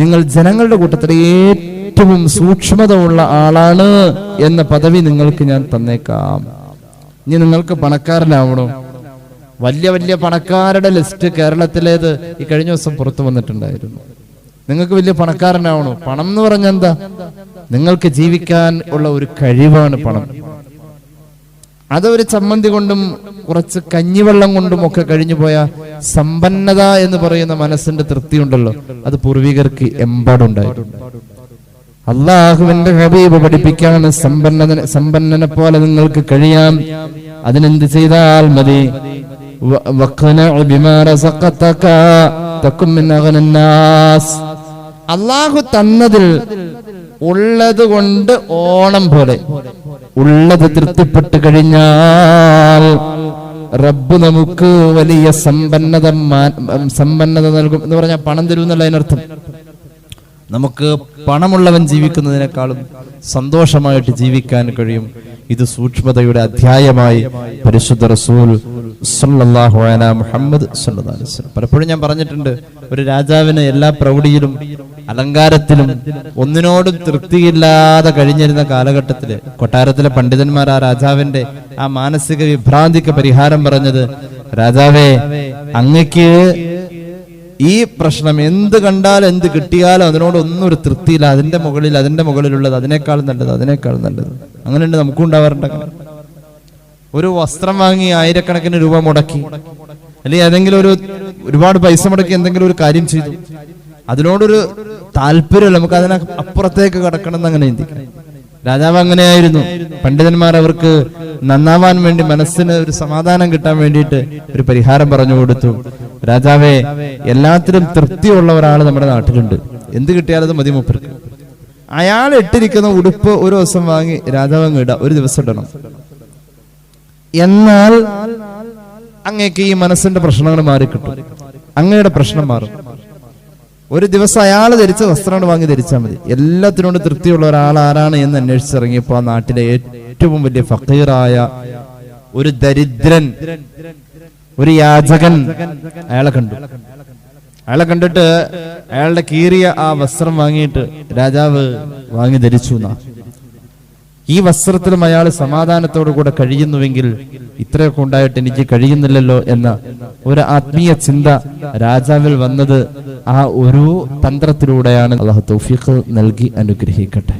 നിങ്ങൾ ജനങ്ങളുടെ കൂട്ടത്തിൽ ഏറ്റവും സൂക്ഷ്മത ഉള്ള ആളാണ് എന്ന പദവി നിങ്ങൾക്ക് ഞാൻ തന്നേക്കാം. ഇനി നിങ്ങൾക്ക് പണക്കാരനാവണോ? വലിയ വലിയ പണക്കാരുടെ ലിസ്റ്റ് കേരളത്തിലേത് ഈ കഴിഞ്ഞ ദിവസം പുറത്തു വന്നിട്ടുണ്ടായിരുന്നു. നിങ്ങൾക്ക് വലിയ പണക്കാരനാവണോ? പണം എന്ന് പറഞ്ഞാൽ എന്താ? നിങ്ങൾക്ക് ജീവിക്കാൻ ഉള്ള ഒരു കഴിവാണ് പണം. അതൊരു ചമ്മന്തി കൊണ്ടും കുറച്ച് കഞ്ഞിവെള്ളം കൊണ്ടും ഒക്കെ കഴിഞ്ഞു പോയ സമ്പന്നത എന്ന് പറയുന്ന മനസ്സിന്റെ തൃപ്തി ഉണ്ടല്ലോ, അത് പൂർവികർക്ക് എമ്പാടുണ്ടായിരുന്നു. അള്ളാഹുവിന്റെ ഹബീബ് പഠിപ്പിക്കാണ്, സമ്പന്നനെ പോലെ നിങ്ങൾക്ക് കഴിയാം. അതിനെന്ത് ചെയ്താൽ മതി? അള്ളാഹു തന്നതിൽ ഉള്ളത് കൊണ്ട് ഓണം പോലെ ഉള്ളത് തൃപ്തിപ്പെട്ട് കഴിഞ്ഞാൽ റബ്ബ് നമുക്ക് വലിയ സമ്പന്നത നൽകും എന്ന് പറഞ്ഞാൽ പണം തരുമെന്നല്ല അതിനർത്ഥം. നമുക്ക് പണമുള്ളവൻ ജീവിക്കുന്നതിനേക്കാളും സന്തോഷമായിട്ട് ജീവിക്കാൻ കഴിയും. ഇത് സൂക്ഷ്മതയുടെ അധ്യായമായി പരിശുദ്ധ റസൂൽ സ്വല്ലല്ലാഹു അലൈഹി മുഹമ്മദ് സ്വല്ലല്ലാഹു അലൈഹി വസല്ലം. പലപ്പോഴും ഞാൻ പറഞ്ഞിട്ടുണ്ട്, ഒരു രാജാവിന് എല്ലാ പ്രൗഢിയിലും അലങ്കാരത്തിലും ഒന്നിനോടും തൃപ്തിയില്ലാതെ കഴിഞ്ഞിരുന്ന കാലഘട്ടത്തില് കൊട്ടാരത്തിലെ പണ്ഡിതന്മാർ ആ രാജാവിന്റെ ആ മാനസിക വിഭ്രാന്തിക്ക് പരിഹാരം പറഞ്ഞത്, രാജാവേ, അങ്ങക്ക് ഈ പ്രശ്നം എന്ത് കണ്ടാലും എന്ത് കിട്ടിയാലും അതിനോടൊന്നും ഒരു തൃപ്തിയില്ല, അതിന്റെ മുകളിലുള്ളത് അതിനേക്കാൾ നല്ലത്. അങ്ങനെയുണ്ട്, നമുക്കും ഉണ്ടാവാറുണ്ട്. ഒരു വസ്ത്രം വാങ്ങി ആയിരക്കണക്കിന് രൂപ മുടക്കി, അല്ലെങ്കിൽ ഏതെങ്കിലും ഒരുപാട് പൈസ മുടക്കി എന്തെങ്കിലും ഒരു കാര്യം ചെയ്തു, അതിനോടൊരു താല്പര്യമല്ല, നമുക്ക് അതിനെ അപ്പുറത്തേക്ക് കടക്കണം എന്ന് അങ്ങനെ ചിന്തിക്കാം. രാജാവ് അങ്ങനെയായിരുന്നു. പണ്ഡിതന്മാർ അവർക്ക് നന്നാവാൻ വേണ്ടി, മനസ്സിന് ഒരു സമാധാനം കിട്ടാൻ വേണ്ടിയിട്ട് ഒരു പരിഹാരം പറഞ്ഞു കൊടുത്തു. രാജാവേ, എല്ലാത്തിലും തൃപ്തിയുള്ള ഒരാൾ നമ്മുടെ നാട്ടിലുണ്ട്, എന്ത് കിട്ടിയാലും അത് മതി മൂപ്പർക്ക്. അയാൾ ഇട്ടിരിക്കുന്ന ഉടുപ്പ് ഒരു ദിവസം വാങ്ങി രാജാവ് അങ്ങ് ഇടാം, ഒരു ദിവസം ഇടണം. എന്നാൽ അങ്ങേക്ക് ഈ മനസ്സിന്റെ പ്രശ്നങ്ങൾ മാറിക്കിട്ടും, അങ്ങയുടെ പ്രശ്നം മാറും. ഒരു ദിവസം അയാൾ ധരിച്ച വസ്ത്രങ്ങൾ വാങ്ങി ധരിച്ചാൽ മതി. എല്ലാത്തിനോടും തൃപ്തിയുള്ള ഒരാൾ ആരാണ് എന്ന് അന്വേഷിച്ചിറങ്ങിയപ്പോ ആ നാട്ടിലെ ഏറ്റവും വലിയ ഫഖീറായ ഒരു ദരിദ്രൻ, ഒരു യാചകൻ അയാളെ കണ്ടു. അയാളെ കണ്ടിട്ട് അയാളുടെ കീറിയ ആ വസ്ത്രം വാങ്ങിയിട്ട് രാജാവ് വാങ്ങി ധരിച്ചു എന്നാ. ഈ വസ്ത്രത്തിലും അയാൾ സമാധാനത്തോടു കൂടെ കഴിയുന്നുവെങ്കിൽ ഇത്രയൊക്കെ ഉണ്ടായിട്ട് എനിക്ക് കഴിയുന്നില്ലല്ലോ എന്ന ഒരു ആത്മീയ ചിന്ത രാജാവിൽ വന്നത് ആ ഒരു തന്ത്രത്തിലൂടെയാണ്. അല്ലാഹു തൗഫീഖ് നൽകി അനുഗ്രഹിക്കട്ടെ.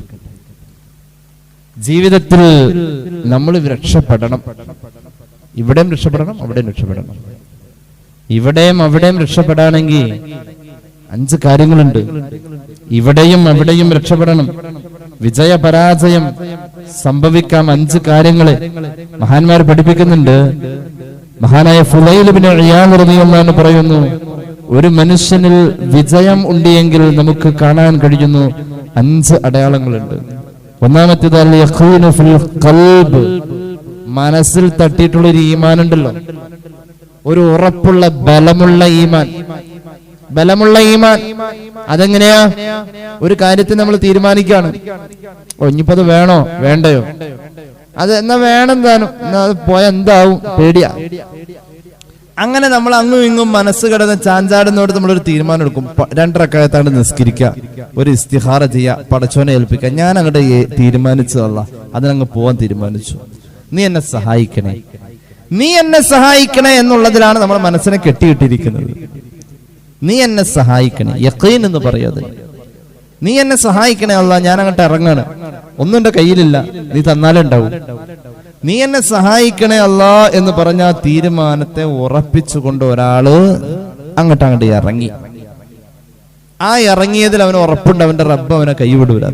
ജീവിതത്തിൽ നമ്മൾ രക്ഷപ്പെടണം. ഇവിടെയും രക്ഷപ്പെടണം, അവിടെയും രക്ഷപ്പെടണം. ഇവിടെയും അവിടെയും രക്ഷപ്പെടാണെങ്കിൽ 5 കാര്യങ്ങളുണ്ട്. ഇവിടെയും അവിടെയും രക്ഷപ്പെടണം. വിജയ പരാജയം സംഭവിക്കാം 5 കാര്യങ്ങളെ മഹാന്മാർ പഠിപ്പിക്കുന്നുണ്ട്. മഹാനായ ഫുലൈൽ ഇബ്നു ഇയാദ് റളിയല്ലാഹു അൻഹു പറയുന്നു, ഒരു മനുഷ്യനിൽ വിജയം ഉണ്ടെങ്കിൽ നമുക്ക് കാണാൻ കഴിയുന്നു 5 അടയാളങ്ങളുണ്ട്. ഒന്നാമത്തേത് അൽ യഖീനു ഫിൽ ഖൽബ്, മനസ്സിൽ തട്ടിയിട്ടുള്ള ഒരു ഈമാൻ ഉണ്ടല്ലോ, ഒരു ഉറപ്പുള്ള ബലമുള്ള ഈമാൻ. ബലമുള്ള ഈമാൻ അതെങ്ങനെയാ? ഒരു കാര്യത്തിൽ നമ്മൾ തീരുമാനിക്കുകയാണ്, ഇനിയിപ്പോ അത് വേണോ വേണ്ടയോ, അത് എന്നാ വേണം താനും, എന്നാ അത് പോയ എന്താവും, പേടിയാ. അങ്ങനെ നമ്മൾ അങ്ങും ഇങ്ങും മനസ്സ് കിടന്ന് ചാഞ്ചാടുന്നോട് നമ്മളൊരു തീരുമാനം എടുക്കും. 2 റക്അത്താണ്ട് നിസ്കരിക്കുക, ഒരു ഇസ്തിഖാറ ചെയ്യുക, പടച്ചോനെ ഏൽപ്പിക്കുക. ഞാൻ അങ്ങോട്ട് തീരുമാനിച്ചതല്ല, അതിനങ്ങ് പോവാൻ തീരുമാനിച്ചു. നീ എന്നെ സഹായിക്കണേ, നീ എന്നെ സഹായിക്കണേ എന്നുള്ളതിലാണ് നമ്മൾ മനസ്സിനെ കെട്ടിയിട്ടിരിക്കുന്നത്. നീ എന്നെ സഹായിക്കണേ, യഖീൻ എന്ന് പറയാതെ നീ എന്നെ സഹായിക്കണേ അല്ലാ, ഞാൻ അങ്ങോട്ട് ഇറങ്ങാണ്, ഒന്നും എന്റെ കയ്യിലില്ല, നീ തന്നാലേ ഉണ്ടാവും. നീ എന്നെ സഹായിക്കണേ അല്ലാ എന്ന് പറഞ്ഞ തീരുമാനത്തെ ഉറപ്പിച്ചുകൊണ്ട് ഒരാള് അങ്ങോട്ട് ഇറങ്ങി. ആ ഇറങ്ങിയതിൽ അവന് ഉറപ്പുണ്ട്, അവന്റെ റബ്ബ് അവനെ കൈവിടൂല.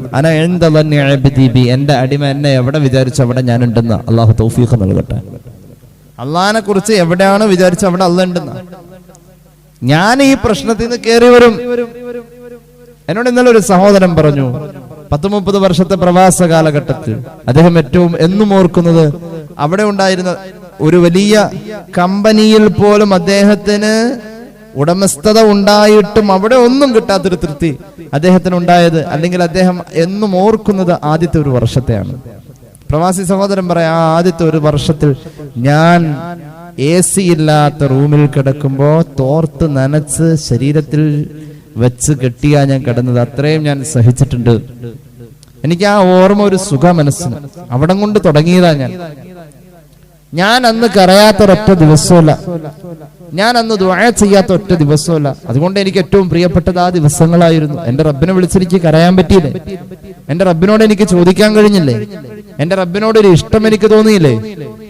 എന്റെ അടിമ എന്നെ എവിടെ വിചാരിച്ചു അവിടെ ഞാൻ ഉണ്ടെന്ന് അള്ളാഹു തൗഫീഖ് നൽകട്ടെ. അള്ളാഹിനെ കുറിച്ച് എവിടെയാണ് വിചാരിച്ച അവിടെ അള്ളാഹ് ഉണ്ടെന്ന. ഞാൻ ഈ പ്രശ്നത്തിൽ നിന്ന് കയറി വരും. എന്നോട് ഇന്നലെ ഒരു സഹോദരൻ പറഞ്ഞു, 30 വർഷത്തെ പ്രവാസ കാലഘട്ടത്തിൽ അദ്ദേഹം ഏറ്റവും എന്നും ഓർക്കുന്നത്, അവിടെ ഉണ്ടായിരുന്ന ഒരു വലിയ കമ്പനിയിൽ പോലും അദ്ദേഹത്തിന് ഉടമസ്ഥത ഉണ്ടായിട്ടും അവിടെ ഒന്നും കിട്ടാത്തൊരു തൃപ്തി അദ്ദേഹത്തിന് ഉണ്ടായത്, അല്ലെങ്കിൽ അദ്ദേഹം എന്നും ഓർക്കുന്നത് ആദ്യത്തെ ഒരു വർഷത്തെയാണ്. പ്രവാസി സഹോദരൻ പറയാം, ആ ആദ്യത്തെ ഒരു വർഷത്തിൽ ഞാൻ AC ഇല്ലാത്ത റൂമിൽ കിടക്കുമ്പോ തോർത്ത് നനച്ച് ശരീരത്തിൽ വെച്ച് കെട്ടിയാ ഞാൻ കിടന്നത്. അത്രയും ഞാൻ സഹിച്ചിട്ടുണ്ട്. എനിക്ക് ആ ഓർമ്മ ഒരു സുഖ മനസ്സിന് അവിടം കൊണ്ട് തുടങ്ങിയതാ. ഞാൻ അന്ന് കരയാത്തൊരൊറ്റ ദിവസമല്ല, ഞാൻ അന്ന് ദുആ ചെയ്യാത്ത ഒറ്റ ദിവസമല്ല. അതുകൊണ്ട് എനിക്ക് ഏറ്റവും പ്രിയപ്പെട്ടത് ആ ദിവസങ്ങളായിരുന്നു. എന്റെ റബ്ബിനെ വിളിച്ചെനിക്ക് കരയാൻ പറ്റിയില്ലേ? എന്റെ റബ്ബിനോട് എനിക്ക് ചോദിക്കാൻ കഴിഞ്ഞില്ലേ? എന്റെ റബ്ബിനോട് ഒരു ഇഷ്ടം എനിക്ക് തോന്നിയില്ലേ?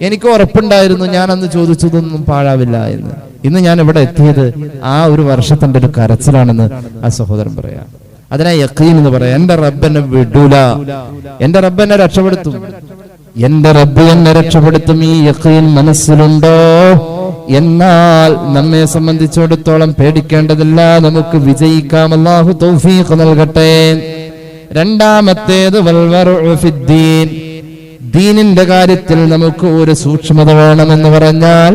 എനിക്ക് ഉറപ്പുണ്ടായിരുന്നു ഞാൻ അന്ന് ചോദിച്ചതൊന്നും പാഴാവില്ല എന്ന്. ഇന്ന് ഞാൻ ഇവിടെ എത്തിയത് ആ ഒരു വർഷത്തിന്റെ ഒരു കരച്ചിലാണെന്ന് ആ സഹോദരൻ പറയാം. അതിനാ യഖീൻ എന്ന് പറയാം. എന്റെ റബ്ബെന്നെ വിടൂല, എന്റെ റബ്ബെന്നെ രക്ഷപ്പെടുത്തും, എന്റെ റബ്ബ് എന്നെ രക്ഷപ്പെടുത്തും. ഈ യഖീൻ മനസ്സിലുണ്ടോ? എന്നാൽ നമ്മെ സംബന്ധിച്ചിടത്തോളം പേടിക്കേണ്ടതില്ല, നമുക്ക് വിജയിക്കാം. അല്ലാഹു തൗഫീഖ് നൽകട്ടെ. രണ്ടാമത്തേത് വൽവറഉ ഫിദ്ദീൻ, ദീനിന്റെ കാര്യത്തിൽ നമുക്ക് ഒരു സൂക്ഷ്മത വേണമെന്ന് പറഞ്ഞാൽ,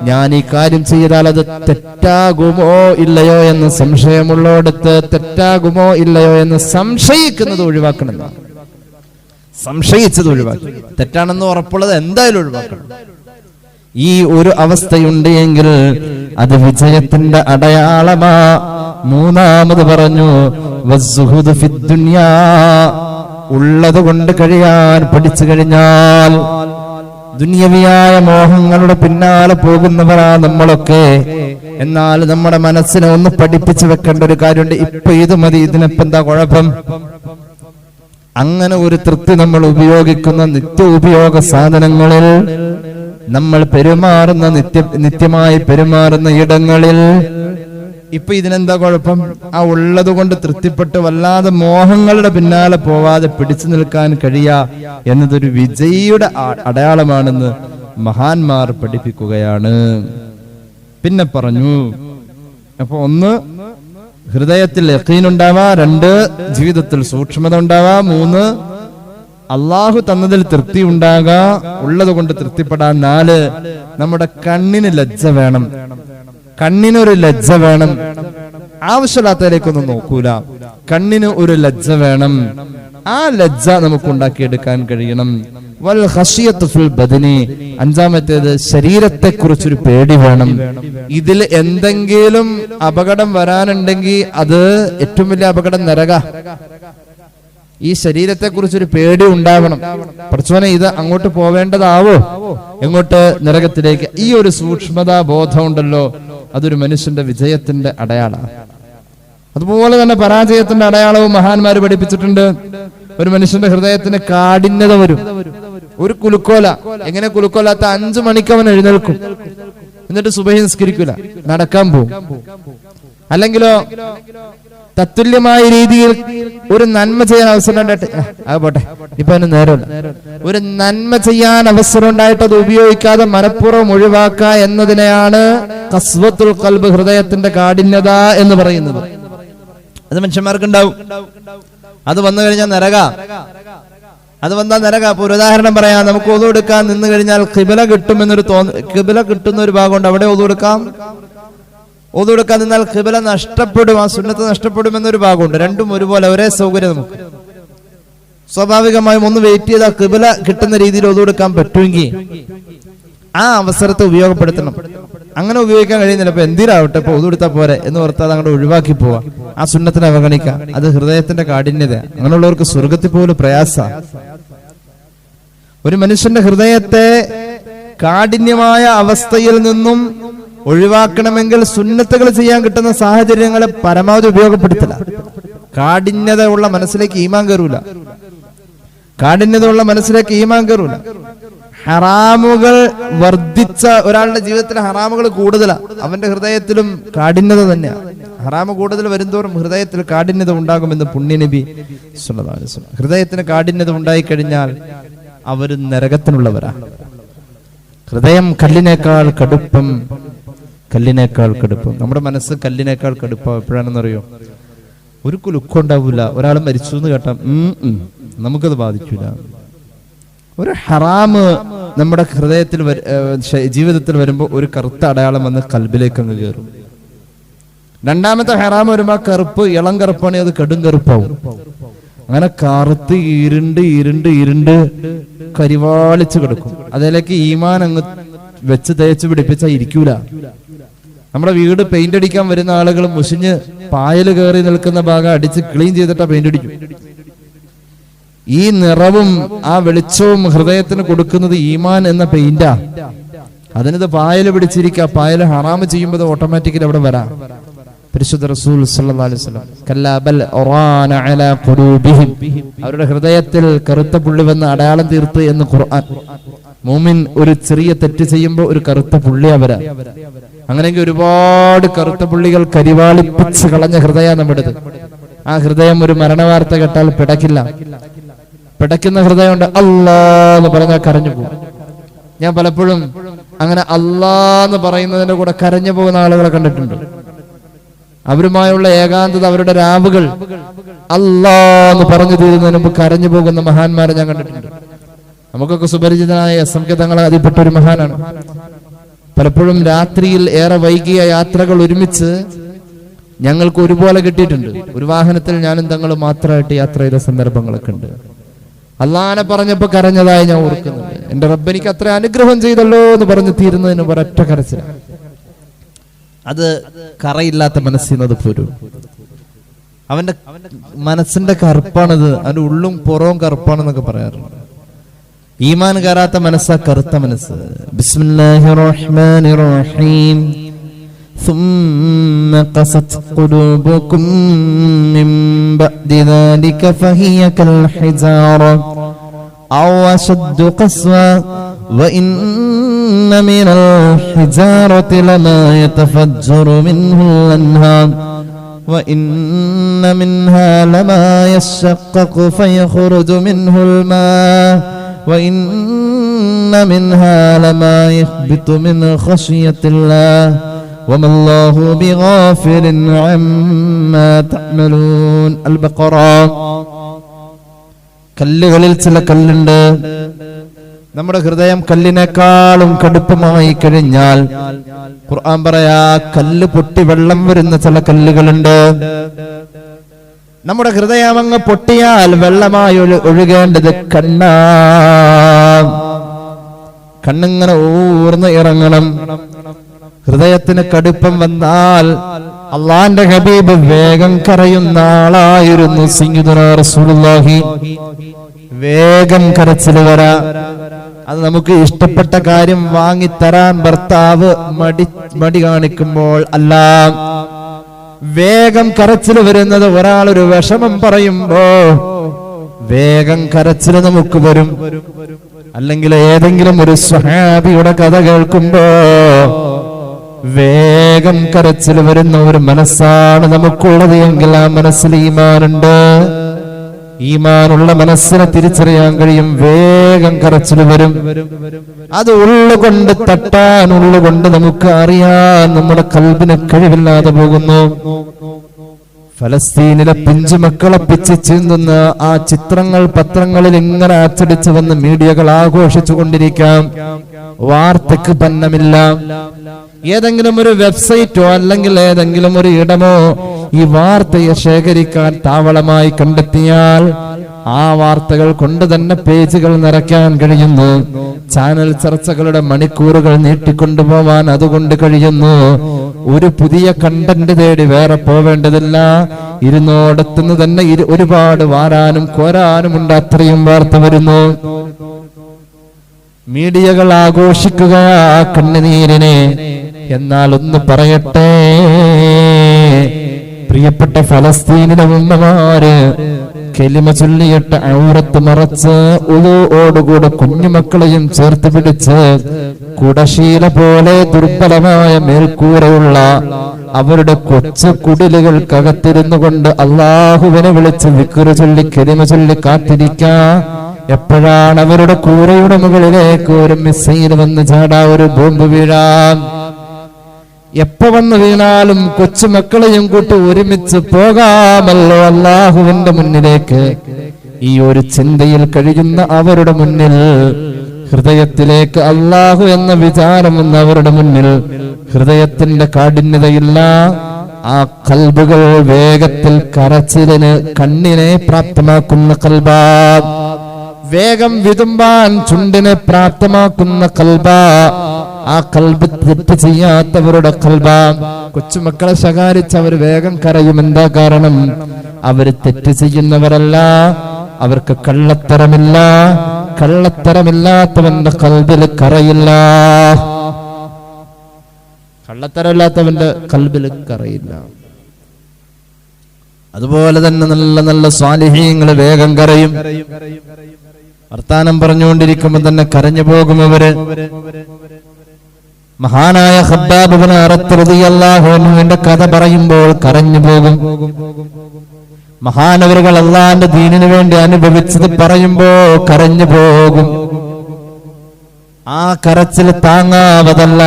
ഞാൻ ഈ കാര്യം ചെയ്താൽ അത് തെറ്റാകുമോ ഇല്ലയോ എന്ന് സംശയമുള്ളോടത്ത് തെറ്റാകുമോ ഇല്ലയോ എന്ന് സംശയിക്കുന്നത് ഒഴിവാക്കണം. സംശയിച്ചത് ഒഴിവാക്കണം. തെറ്റാണെന്ന് ഉറപ്പുള്ളത് എന്തായാലും ഒഴിവാക്കണം. ഈ ഒരു അവസ്ഥയുണ്ട് എങ്കിൽ അത് വിജയത്തിന്റെ അടയാളമാ. മൂന്നാമത് പറഞ്ഞു വസ്സുഹുദു ഫിദ്ദുനിയാ, ഉള്ളത് കൊണ്ട് കഴിയാൻ പഠിച്ചു കഴിഞ്ഞാൽ, ദുനിയവിയായ മോഹങ്ങളുടെ പിന്നാലെ പോകുന്നവരാ നമ്മളൊക്കെ. എന്നാൽ നമ്മുടെ മനസ്സിനെ ഒന്ന് പഠിപ്പിച്ചു വെക്കേണ്ട ഒരു കാര്യമുണ്ട്. ഇപ്പൊ ഇത് മതി, ഇതിനിപ്പോ എന്താ കുഴപ്പം? അങ്ങനെ ഒരു തൃപ്തി നമ്മൾ ഉപയോഗിക്കുന്ന നിത്യ ഉപയോഗ സാധനങ്ങളിൽ, നമ്മൾ പെരുമാറുന്ന നിത്യമായി പെരുമാറുന്ന ഇടങ്ങളിൽ ഇപ്പൊ ഇതിനെന്താ കുഴപ്പം? ആ ഉള്ളത് കൊണ്ട് തൃപ്തിപ്പെട്ട് വല്ലാതെ മോഹങ്ങളുടെ പിന്നാലെ പോവാതെ പിടിച്ചു നിൽക്കാൻ കഴിയാ എന്നതൊരു വിജയിയുടെ അടയാളമാണെന്ന് മഹാന്മാർ പഠിപ്പിക്കുകയാണ്. പിന്നെ പറഞ്ഞു, അപ്പൊ 1 ഹൃദയത്തിൽ യഖീൻ ഉണ്ടാവാ, 2 ജീവിതത്തിൽ സൂക്ഷ്മത ഉണ്ടാവാ, 3 അള്ളാഹു തന്നതിൽ തൃപ്തി ഉണ്ടാകാ, ഉള്ളത് കൊണ്ട് തൃപ്തിപ്പെടാൻ, 4 നമ്മുടെ കണ്ണിന് ലജ്ജ വേണം, കണ്ണിനൊരു ലജ്ജ വേണം, ആവശ്യമില്ലാത്തതിലേക്കൊന്നും നോക്കൂല, കണ്ണിന് ഒരു ലജ്ജ വേണം, ആ ലജ്ജ നമുക്ക് ഉണ്ടാക്കിയെടുക്കാൻ കഴിയണം. വൽ ഖശിയത്തു ഫിൽ ബദനി, അഞ്ചാമത്തേത് ശരീരത്തെക്കുറിച്ചൊരു പേടി വേണം. ഇതിൽ എന്തെങ്കിലും അപകടം വരാനുണ്ടെങ്കിൽ അത് ഏറ്റവും വലിയ അപകടം നരക. ഈ ശരീരത്തെക്കുറിച്ചൊരു പേടി ഉണ്ടാവണം. പടച്ചോനെ, ഇത് അങ്ങോട്ട് പോവേണ്ടതാവോ, എങ്ങോട്ട്? നരകത്തിലേക്ക്. ഈ ഒരു സൂക്ഷ്മതാ ബോധം ഉണ്ടല്ലോ, അതൊരു മനുഷ്യന്റെ വിജയത്തിന്റെ അടയാളമാണ്. അതുപോലെ തന്നെ പരാജയത്തിന്റെ അടയാളവും മഹാന്മാര് പഠിപ്പിച്ചിട്ടുണ്ട്. ഒരു മനുഷ്യന്റെ ഹൃദയത്തിന് കാഠിന്യത വരും. ഒരു കുലുക്കോല, എങ്ങനെ കുലുക്കോലാത്ത 5 മണിക്ക് അവൻ എഴുന്നേൽക്കും, എന്നിട്ട് സുബഹി നിസ്കരിക്കൂല, നടക്കാൻ പോകും. അല്ലെങ്കിലോ തത്തുല്യമായ രീതിയിൽ ഒരു നന്മ ചെയ്യാൻ അവസരം ഉണ്ടായിട്ട് പോട്ടെ, ഇപ്പൊ അതിന് നേരമില്ല. ഒരു നന്മ ചെയ്യാൻ അവസരം ഉണ്ടായിട്ട് അത് ഉപയോഗിക്കാതെ മനഃപൂർവ്വം ഒഴിവാക്ക എന്നതിനെയാണ് ഖസ്വത്തുൽ ഖൽബ്, ഹൃദയത്തിന്റെ കാഠിന്യത എന്ന് പറയുന്നത്. അത് മനുഷ്യന്മാർക്കുണ്ടാവും. അത് വന്നു കഴിഞ്ഞാൽ നരക. അത് വന്നാൽ നരക. ഇപ്പൊ ഒരു ഉദാഹരണം പറയാം. നമുക്ക് ഒതു എടുക്കാൻ നിന്ന് കഴിഞ്ഞാൽ ഖിബല കിട്ടുമെന്നൊരു ഖിബല കിട്ടുന്ന ഒരു ഭാഗമുണ്ട്, അവിടെ ഒതു എടുക്കാം. ഒതു എടുക്കാൻ നിന്നാൽ ഖിബല നഷ്ടപ്പെടും, ആ സുന്നത്ത് നഷ്ടപ്പെടുമെന്നൊരു ഭാഗമുണ്ട്. രണ്ടും ഒരുപോലെ, ഒരേ സൗകര്യം നമുക്ക്. സ്വാഭാവികമായും ഒന്ന് വെയിറ്റ് ചെയ്താൽ ഖിബല കിട്ടുന്ന രീതിയിൽ ഒതു എടുക്കാൻ പറ്റുമെങ്കിൽ ആ അവസരത്തെ ഉപയോഗപ്പെടുത്തണം. അങ്ങനെ ഉപയോഗിക്കാൻ കഴിയുന്നില്ല, ഇപ്പൊ എന്തിനാവട്ടെ, ഇപ്പൊ ഒതു എടുത്താൽ പോരെ എന്ന് ഓർത്താൽ അങ്ങോട്ട് ഒഴിവാക്കി പോവാ. ആ സുന്നത്തിനെ അവഗണിക്കുക. അത് ഹൃദയത്തിന്റെ കാഠിന്യത. അങ്ങനെയുള്ളവർക്ക് സ്വർഗത്തിൽ പോലും പ്രയാസ. ഒരു മനുഷ്യന്റെ ഹൃദയത്തെ കാഠിന്യമായ അവസ്ഥയിൽ നിന്നും ഒഴിവാക്കണമെങ്കിൽ സുന്നത്തുകൾ ചെയ്യാൻ കിട്ടുന്ന സാഹചര്യങ്ങളെ പരമാവധി ഉപയോഗപ്പെടുത്തില്ല. കാഠിന്യത ഉള്ള മനസ്സിലേക്ക് ഈമാൻ കയറൂല. കാഠിന്യത ഉള്ള മനസ്സിലേക്ക് ഈമാൻ കയറൂല. ഹറാമുകൾ വർദ്ധിച്ച ഒരാളുടെ ജീവിതത്തിൽ ഹറാമുകൾ കൂടുതലാണ്, അവന്റെ ഹൃദയത്തിലും കാഠിന്യത തന്നെയാണ്. ഹറാമ് കൂടുതൽ വരുന്തോറും ഹൃദയത്തിൽ കാഠിന്യത ഉണ്ടാകുമെന്ന് പുണ്യനബി സ്വല്ലല്ലാഹു അലൈഹി വസല്ലം. ഹൃദയത്തിന് കാഠിന്യത ഉണ്ടായിക്കഴിഞ്ഞാൽ അവർ നരകത്തിനുള്ളവരാ. ഹൃദയം കല്ലിനേക്കാൾ കടുപ്പം, കല്ലിനേക്കാൾ കടുപ്പം. നമ്മുടെ മനസ്സ് കല്ലിനേക്കാൾ കടുപ്പം എപ്പോഴാണെന്നറിയോ? ഒരു കുലുക്കുണ്ടാവില്ല. ഒരാൾ മരിച്ചു എന്ന് കേട്ടാൽ നമുക്കത് ബാധിക്കില്ല. ഒരു ഹറാമ് നമ്മുടെ ഹൃദയത്തിൽ ജീവിതത്തിൽ വരുമ്പോൾ ഒരു കറുത്ത അടയാളം വന്ന് കൽബിലേക്ക് അങ്ങ് കയറും. രണ്ടാമത്തെ ഹറാമ് വരുമ്പോൾ ആ കറുപ്പ് ഇളം കറുപ്പാണെങ്കിൽ അത് കടും കറുപ്പാവും. അങ്ങനെ കറുത്ത് ഇരുണ്ട് ഇരുണ്ട് ഇരുണ്ട് കരിവാളിച്ച് കിടക്കും. അതിലേക്ക് ഈമാൻ അങ്ങ് വെച്ച് തേച്ച് പിടിപ്പിച്ചാൽ ഇരിക്കൂല. നമ്മുടെ വീട് പെയിന്റ് അടിക്കാൻ വരുന്ന ആളുകൾ മുഷിഞ്ഞ് പായല് കയറി നിൽക്കുന്ന ഭാഗം അടിച്ച് ക്ലീൻ ചെയ്തിട്ടാ പെയിന്റ് അടിക്കും. ഈ നിറവും ആ വെളിച്ചവും ഹൃദയത്തിന് കൊടുക്കുന്നത് ഈമാൻ എന്ന പെയിന്റാ. അതിനത് പായല് പിടിച്ചിരിക്കുക. പായല് ഹറാമ് ചെയ്യുമ്പോൾ ഓട്ടോമാറ്റിക്കലി അവിടെ വരാം. പരിശുദ്ധ റസൂൽ സല്ലല്ലാഹു അലൈഹി വസല്ലം കല്ലാ ബൽ റാന അലാ ഖുലൂബിഹിം, അവരുടെ ഹൃദയത്തിൽ കറുത്ത പുള്ളി വന്ന് അടയാളം തീർത്ത് എന്ന് ഖുർആൻ. മുഅ്മിൻ ഒരു ചെറിയ തെറ്റ് ചെയ്യുമ്പോൾ ഒരു കറുത്ത പുള്ളി അവരാ. അങ്ങനെയെങ്കിൽ ഒരുപാട് കറുത്ത പുള്ളികൾ കരിവാളിപ്പിച്ച് കളഞ്ഞ ഹൃദയം നമ്മുടേത്. ആ ഹൃദയം ഒരു മരണവാർത്ത കേട്ടാൽ പിടക്കില്ല. പിടയ്ക്കുന്ന ഹൃദയമുണ്ട്. അല്ലാന്ന് പറഞ്ഞാൽ കരഞ്ഞു പോകും. ഞാൻ പലപ്പോഴും അങ്ങനെ അല്ലാന്ന് പറയുന്നതിന്റെ കൂടെ കരഞ്ഞു പോകുന്ന ആളുകളെ കണ്ടിട്ടുണ്ട്. അവരുമായുള്ള ഏകാന്തത, അവരുടെ രാവുകൾ അല്ലാന്ന് പറഞ്ഞു തീരുന്നതിന് മുമ്പ് കരഞ്ഞു പോകുന്ന മഹാന്മാരെ ഞാൻ കണ്ടിട്ടുണ്ട്. നമുക്കൊക്കെ സുപരിചിതനായ സംഗീതങ്ങളെ അതിൽപ്പെട്ട ഒരു മഹാനാണ്. പലപ്പോഴും രാത്രിയിൽ ഏറെ വൈകിയ യാത്രകൾ ഒരുമിച്ച് ഞങ്ങൾക്ക് ഒരുപോലെ കിട്ടിയിട്ടുണ്ട്. ഒരു വാഹനത്തിൽ ഞാനും തങ്ങളും മാത്രമായിട്ട് യാത്ര ചെയ്ത സന്ദർഭങ്ങളൊക്കെ ഉണ്ട്. അള്ളാനെ പറഞ്ഞപ്പോ കരഞ്ഞതായി ഞാൻ ഓർക്കുന്നുണ്ട്. എന്റെ റബ്ബ് എനിക്ക് അത്ര അനുഗ്രഹം ചെയ്തല്ലോ എന്ന് പറഞ്ഞു തീരുന്നതിന് ഒരൊറ്റ കരച്ചില. അത് കറയില്ലാത്ത മനസ്സിന്നത് പോരും. അവന്റെ മനസ്സിന്റെ കറുപ്പാണത്. അവന്റെ ഉള്ളും പുറവും കറുപ്പാണെന്നൊക്കെ പറയാറുണ്ട്. ഈമാൻ കയറാത്ത മനസ്സാ കറുത്ത മനസ്സ്. ബിസ്മില്ലാഹിർ റഹ്മാനിർ റഹീം. ثم قست قلوبكم من بعد ذلك فهي كالحجارة أو أشد قسوة وإن من الحجارة لما يتفجر منه الأنهار وإن منها لما يشقق فيخرج منه الماء وإن منها لما يهبط من خشية الله وما الله بغافل عما تعملون. البقرة. കല്ലുകളിൽ ചില കല്ലുണ്ട്. നമ്മുടെ ഹൃദയം കല്ലിനേക്കാളും കടുപ്പമായി കഴിഞ്ഞാൽ ഖുർആൻ പറയാ കല്ല് പൊട്ടി വെള്ളം വരുന്ന ചില കല്ലുകളുണ്ട്. നമ്മുടെ ഹൃദയം അങ്ങ് പൊട്ടിയാൽ വെള്ളമായി ഒഴുകേണ്ടത് കണ്ണാണ്. കണ്ണിങ്ങനെ ഊർന്ന് ഇറങ്ങണം. ഹൃദയത്തിന് കടുപ്പം വന്നാൽ അള്ളാന്റെ ഹബീബ് വേഗം കരയുന്ന ആളായിരുന്നു സയ്യിദുനാ റസൂലുള്ളാഹി. വേഗം കരച്ചിൽ വരാ. അത് നമുക്ക് ഇഷ്ടപ്പെട്ട കാര്യം വാങ്ങിത്തരാൻ ഭർത്താവ് മടി കാണിക്കുമ്പോൾ അല്ല, വേഗം കരച്ചിൽ വരുന്നത് ഒരാളൊരു വിഷമം പറയുമ്പോ വേഗം കരച്ചിൽ നമുക്ക് വരും. അല്ലെങ്കിൽ ഏതെങ്കിലും ഒരു സ്വഹാബിയുടെ കഥ കേൾക്കുമ്പോ വേഗം കരച്ചിൽ വരുന്ന ഒരു മനസ്സാണ് നമുക്കുള്ളത് എങ്കിൽ ആ മനസ്സിൽ ഈമാനുണ്ട്. ഈമാനുള്ള മനസ്സിനെ തിരിച്ചറിയാൻ കഴിയും. വേഗം കരച്ചിൽ വരും. അത് ഉള്ളുകൊണ്ട് തട്ടാൻ, ഉള്ളുകൊണ്ട് നമുക്ക് അറിയാൻ നമ്മുടെ കൽബിന് കഴിവില്ലാതെ പോകുന്നു. ഫലസ്തീനിലെ പിഞ്ചു മക്കളെ പിച്ച് ചീന്തുന്ന ആ ചിത്രങ്ങൾ പത്രങ്ങളിൽ ഇങ്ങനെ അച്ചടിച്ചു വന്ന് മീഡിയകൾ ആഘോഷിച്ചു കൊണ്ടിരിക്കാം. വാർത്തക്ക് പന്നമില്ല. ഏതെങ്കിലും ഒരു വെബ്സൈറ്റോ അല്ലെങ്കിൽ ഏതെങ്കിലും ഒരു ഇടമോ ഈ വാർത്തയെ ശേഖരിക്കാൻ താവളമായി കണ്ടെത്തിയാൽ ആ വാർത്തകൾ കൊണ്ട് തന്നെ പേജുകൾ നിറയ്ക്കാൻ കഴിയുന്നു. ചാനൽ ചർച്ചകളുടെ മണിക്കൂറുകൾ നീട്ടിക്കൊണ്ടുപോവാൻ അതുകൊണ്ട് കഴിയുന്നു. ഒരു പുതിയ കണ്ടന്റ് തേടി വേറെ പോവേണ്ടതില്ല. ഇരുന്നോടത്തുനിന്ന് തന്നെ ഒരുപാട് വാരാനും കോരാനും ഉണ്ട്. അത്രയും വാർത്ത വരുന്നു. മീഡിയകൾ ആഘോഷിക്കുക കണ്ണുനീരിനെ. എന്നാൽ ഒന്ന് പറയട്ടെ, പ്രിയപ്പെട്ട ഫലസ്തീനിലെ ഉമ്മമാര് കലിമ ചൊല്ലിയിട്ട് ഔറത്ത് മറച്ച് ഉളുവോടുകൂടെ കുഞ്ഞുമക്കളെയും ചേർത്ത് പിടിച്ച് കുടശീല പോലെ ദുർബലമായ മേൽക്കൂരയുള്ള അവരുടെ കൊച്ചു കുടിലുകൾക്കകത്തിരുന്നു കൊണ്ട് അള്ളാഹുവിനെ വിളിച്ച് വിക്റ് ചൊല്ലി കലിമ ചൊല്ലി കാത്തിരിക്കാ. എപ്പോഴാണ് അവരുടെ കൂരയുടെ മുകളിലേക്ക് ഒരു മിസൈൽ വന്ന് ചാടാ, ഒരു ബോംബ് വീഴാം. എപ്പോ വന്ന് വീണാലും കൊച്ചുമക്കളെയും കൂട്ടി ഒരുമിച്ച് പോകാമല്ലോ അള്ളാഹുവിന്റെ മുന്നിലേക്ക്. ഈ ഒരു ചിന്തയിൽ കഴിയുന്ന അവരുടെ മുന്നിൽ ഹൃദയത്തിലേക്ക് അള്ളാഹു എന്ന വിചാരം എന്ന അവരുടെ മുന്നിൽ ഹൃദയത്തിന്റെ കാഠിന്യതയില്ല. ആ കൽബുകൾ വേഗത്തിൽ കരച്ചിലിന് കണ്ണിനെ പ്രാപ്തമാക്കുന്ന കൽബാ. വേഗം വിതുമ്പാൻ ചുണ്ടിനെ പ്രാപ്തമാക്കുന്ന കൽബാ. ആ കൽബ് തെറ്റ് ചെയ്യാത്തവരുടെ കൽബാ. കൊച്ചുമക്കളെ ശകാരിച്ച് അവർ വേഗം കരയും. എന്താ കാരണം? അവര് തെറ്റ് ചെയ്യുന്നവരല്ല, അവർക്ക് കള്ളത്തരമില്ല. കള്ളത്തരമില്ലാത്തവന്റെ കൽബിൽ കറയില്ല. കള്ളത്തരമില്ലാത്തവന്റെ കൽബിൽ കറയില്ല. അതുപോലെ തന്നെ നല്ല നല്ല സ്വാലിഹീങ്ങള് വേഗം കരയും. വർത്താനം പറഞ്ഞുകൊണ്ടിരിക്കുമ്പോ തന്നെ കരഞ്ഞു പോകും അവര്. മഹാനായ ഖബ്ബാബ് ഇബ്നു അറത്ത് റളിയല്ലാഹു അൻഹുവിന്റെ കഥ പറയുമ്പോൾ കരഞ്ഞു പോകും. മഹാനവറുകൾ അള്ളാന്റെ ദീനിനു വേണ്ടി അനുഭവിച്ചത് പറയുമ്പോ കരഞ്ഞു പോകും. ആ കരച്ചിൽ താങ്ങാവതല്ല,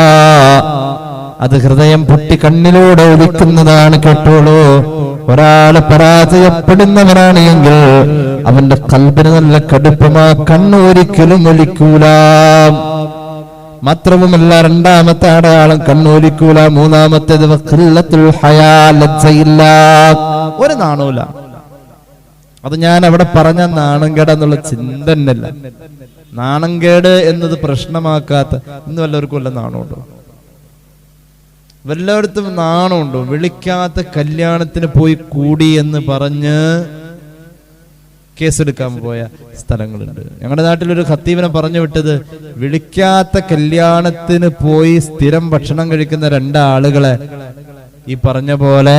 അത് ഹൃദയം പൊട്ടി കണ്ണിലൂടെ ഒലിക്കുന്നതാണ്. കേട്ടോളൂ, ഒരാള് പരാജയപ്പെടുന്നവനാണ് എങ്കിൽ അവന്റെ കൽബിന് നല്ല കടുപ്പമാ. കണ്ണൊരിക്കലും ഒലിക്കൂല. മാത്രവുമല്ല, രണ്ടാമത്തെ അടയാളം കണ്ണൊലിക്കൂല. മൂന്നാമത്തേത് ഖില്ലത്തുൽ ഹയാ, ലജ്ജയില്ല, ഒരു നാണൂല. അത് ഞാൻ അവിടെ പറഞ്ഞ നാണംകേട് എന്നുള്ള ചിന്ത തന്നെയല്ല. നാണംകേട് എന്നത് പ്രശ്നമാക്കാത്ത ഇന്ന് വല്ലവർക്കും വല്ല നാണമുണ്ടോ? വല്ലയിടത്തും നാണമുണ്ടോ? വിളിക്കാത്ത കല്യാണത്തിന് പോയി കൂടി എന്ന് പറഞ്ഞ് കേസെടുക്കാൻ പോയ സ്ഥലങ്ങളുണ്ട്. ഞങ്ങളുടെ നാട്ടിലൊരു ഖത്തീബിനെ പറഞ്ഞു വിട്ടത്, വിളിക്കാത്ത കല്യാണത്തിന് പോയി സ്ഥിരം ഭക്ഷണം കഴിക്കുന്ന രണ്ടാളുകളെ ഈ പറഞ്ഞ പോലെ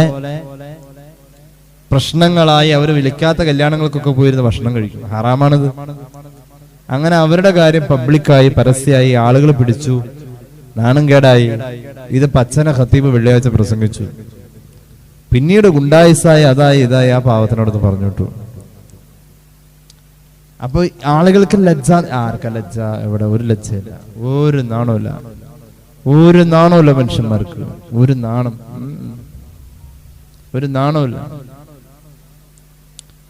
പ്രശ്നങ്ങളായി അവർ വിളിക്കാത്ത കല്യാണങ്ങൾക്കൊക്കെ പോയിരുന്ന് ഭക്ഷണം കഴിക്കും. ഹറാമാണിത്. അങ്ങനെ അവരുടെ കാര്യം പബ്ലിക്കായി പരസ്യമായി ആളുകൾ പിടിച്ചു, നാണം കേടായി. ഇത് പച്ചന ഖത്തീബ് വെള്ളിയാഴ്ച പ്രസംഗിച്ചു. പിന്നീട് ഗുണ്ടായിസായി അതായി ഇതായി ആ പാവത്തിനോടൊന്ന് പറഞ്ഞിട്ടു. അപ്പൊ ആളുകൾക്ക് ലജ്ജ. ആർക്കാ ലജ്ജ? എവിടെ? ഒരു ലജ്ജയില്ല, ഒരു നാണമില്ല, ഒരു നാണമില്ല മനുഷ്യന്മാർക്ക്. ഒരു നാണം, ഒരു നാണമില്ല.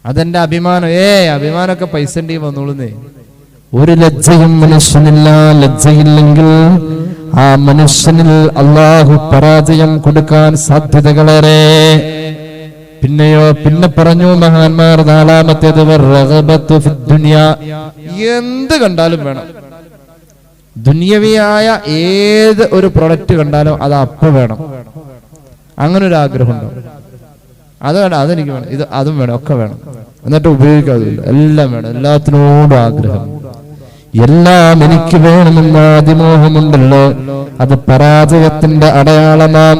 അതെന്റെ അഭിമാനം. അഭിമാനമൊക്കെ പൈസ ഉണ്ടെങ്കിൽ വന്നോളുന്നേ. ഒരു ലജ്ജയും മനുഷ്യനില്ല. ലജ്ജയില്ലെങ്കിൽ ആ മനുഷ്യനിൽ അള്ളാഹു പരാജയം കൊടുക്കാൻ സാധ്യതകളേറെ. പിന്നെയോ പിന്നെ പറഞ്ഞു മഹാന്മാർ, നാലാമത്തേത് എന്ത് കണ്ടാലും വേണം. ദുനിയവിയായ ഏത് ഒരു പ്രൊഡക്റ്റ് കണ്ടാലും അത് അപ്പം വേണം, അങ്ങനെ ഒരു ആഗ്രഹം ഉണ്ടോ? അത് വേണം, അതെനിക്ക് വേണം, ഇത് അതും വേണം, ഒക്കെ വേണം, എന്നിട്ട് ഉപയോഗിക്കാതില്ല, എല്ലാം വേണം, എല്ലാത്തിനോടും ആഗ്രഹം. എല്ലാം എനിക്ക് വേണമെന്ന അതിമോഹമുണ്ടല്ലോ, അത് പരാജയത്തിന്റെ അടയാളമാം.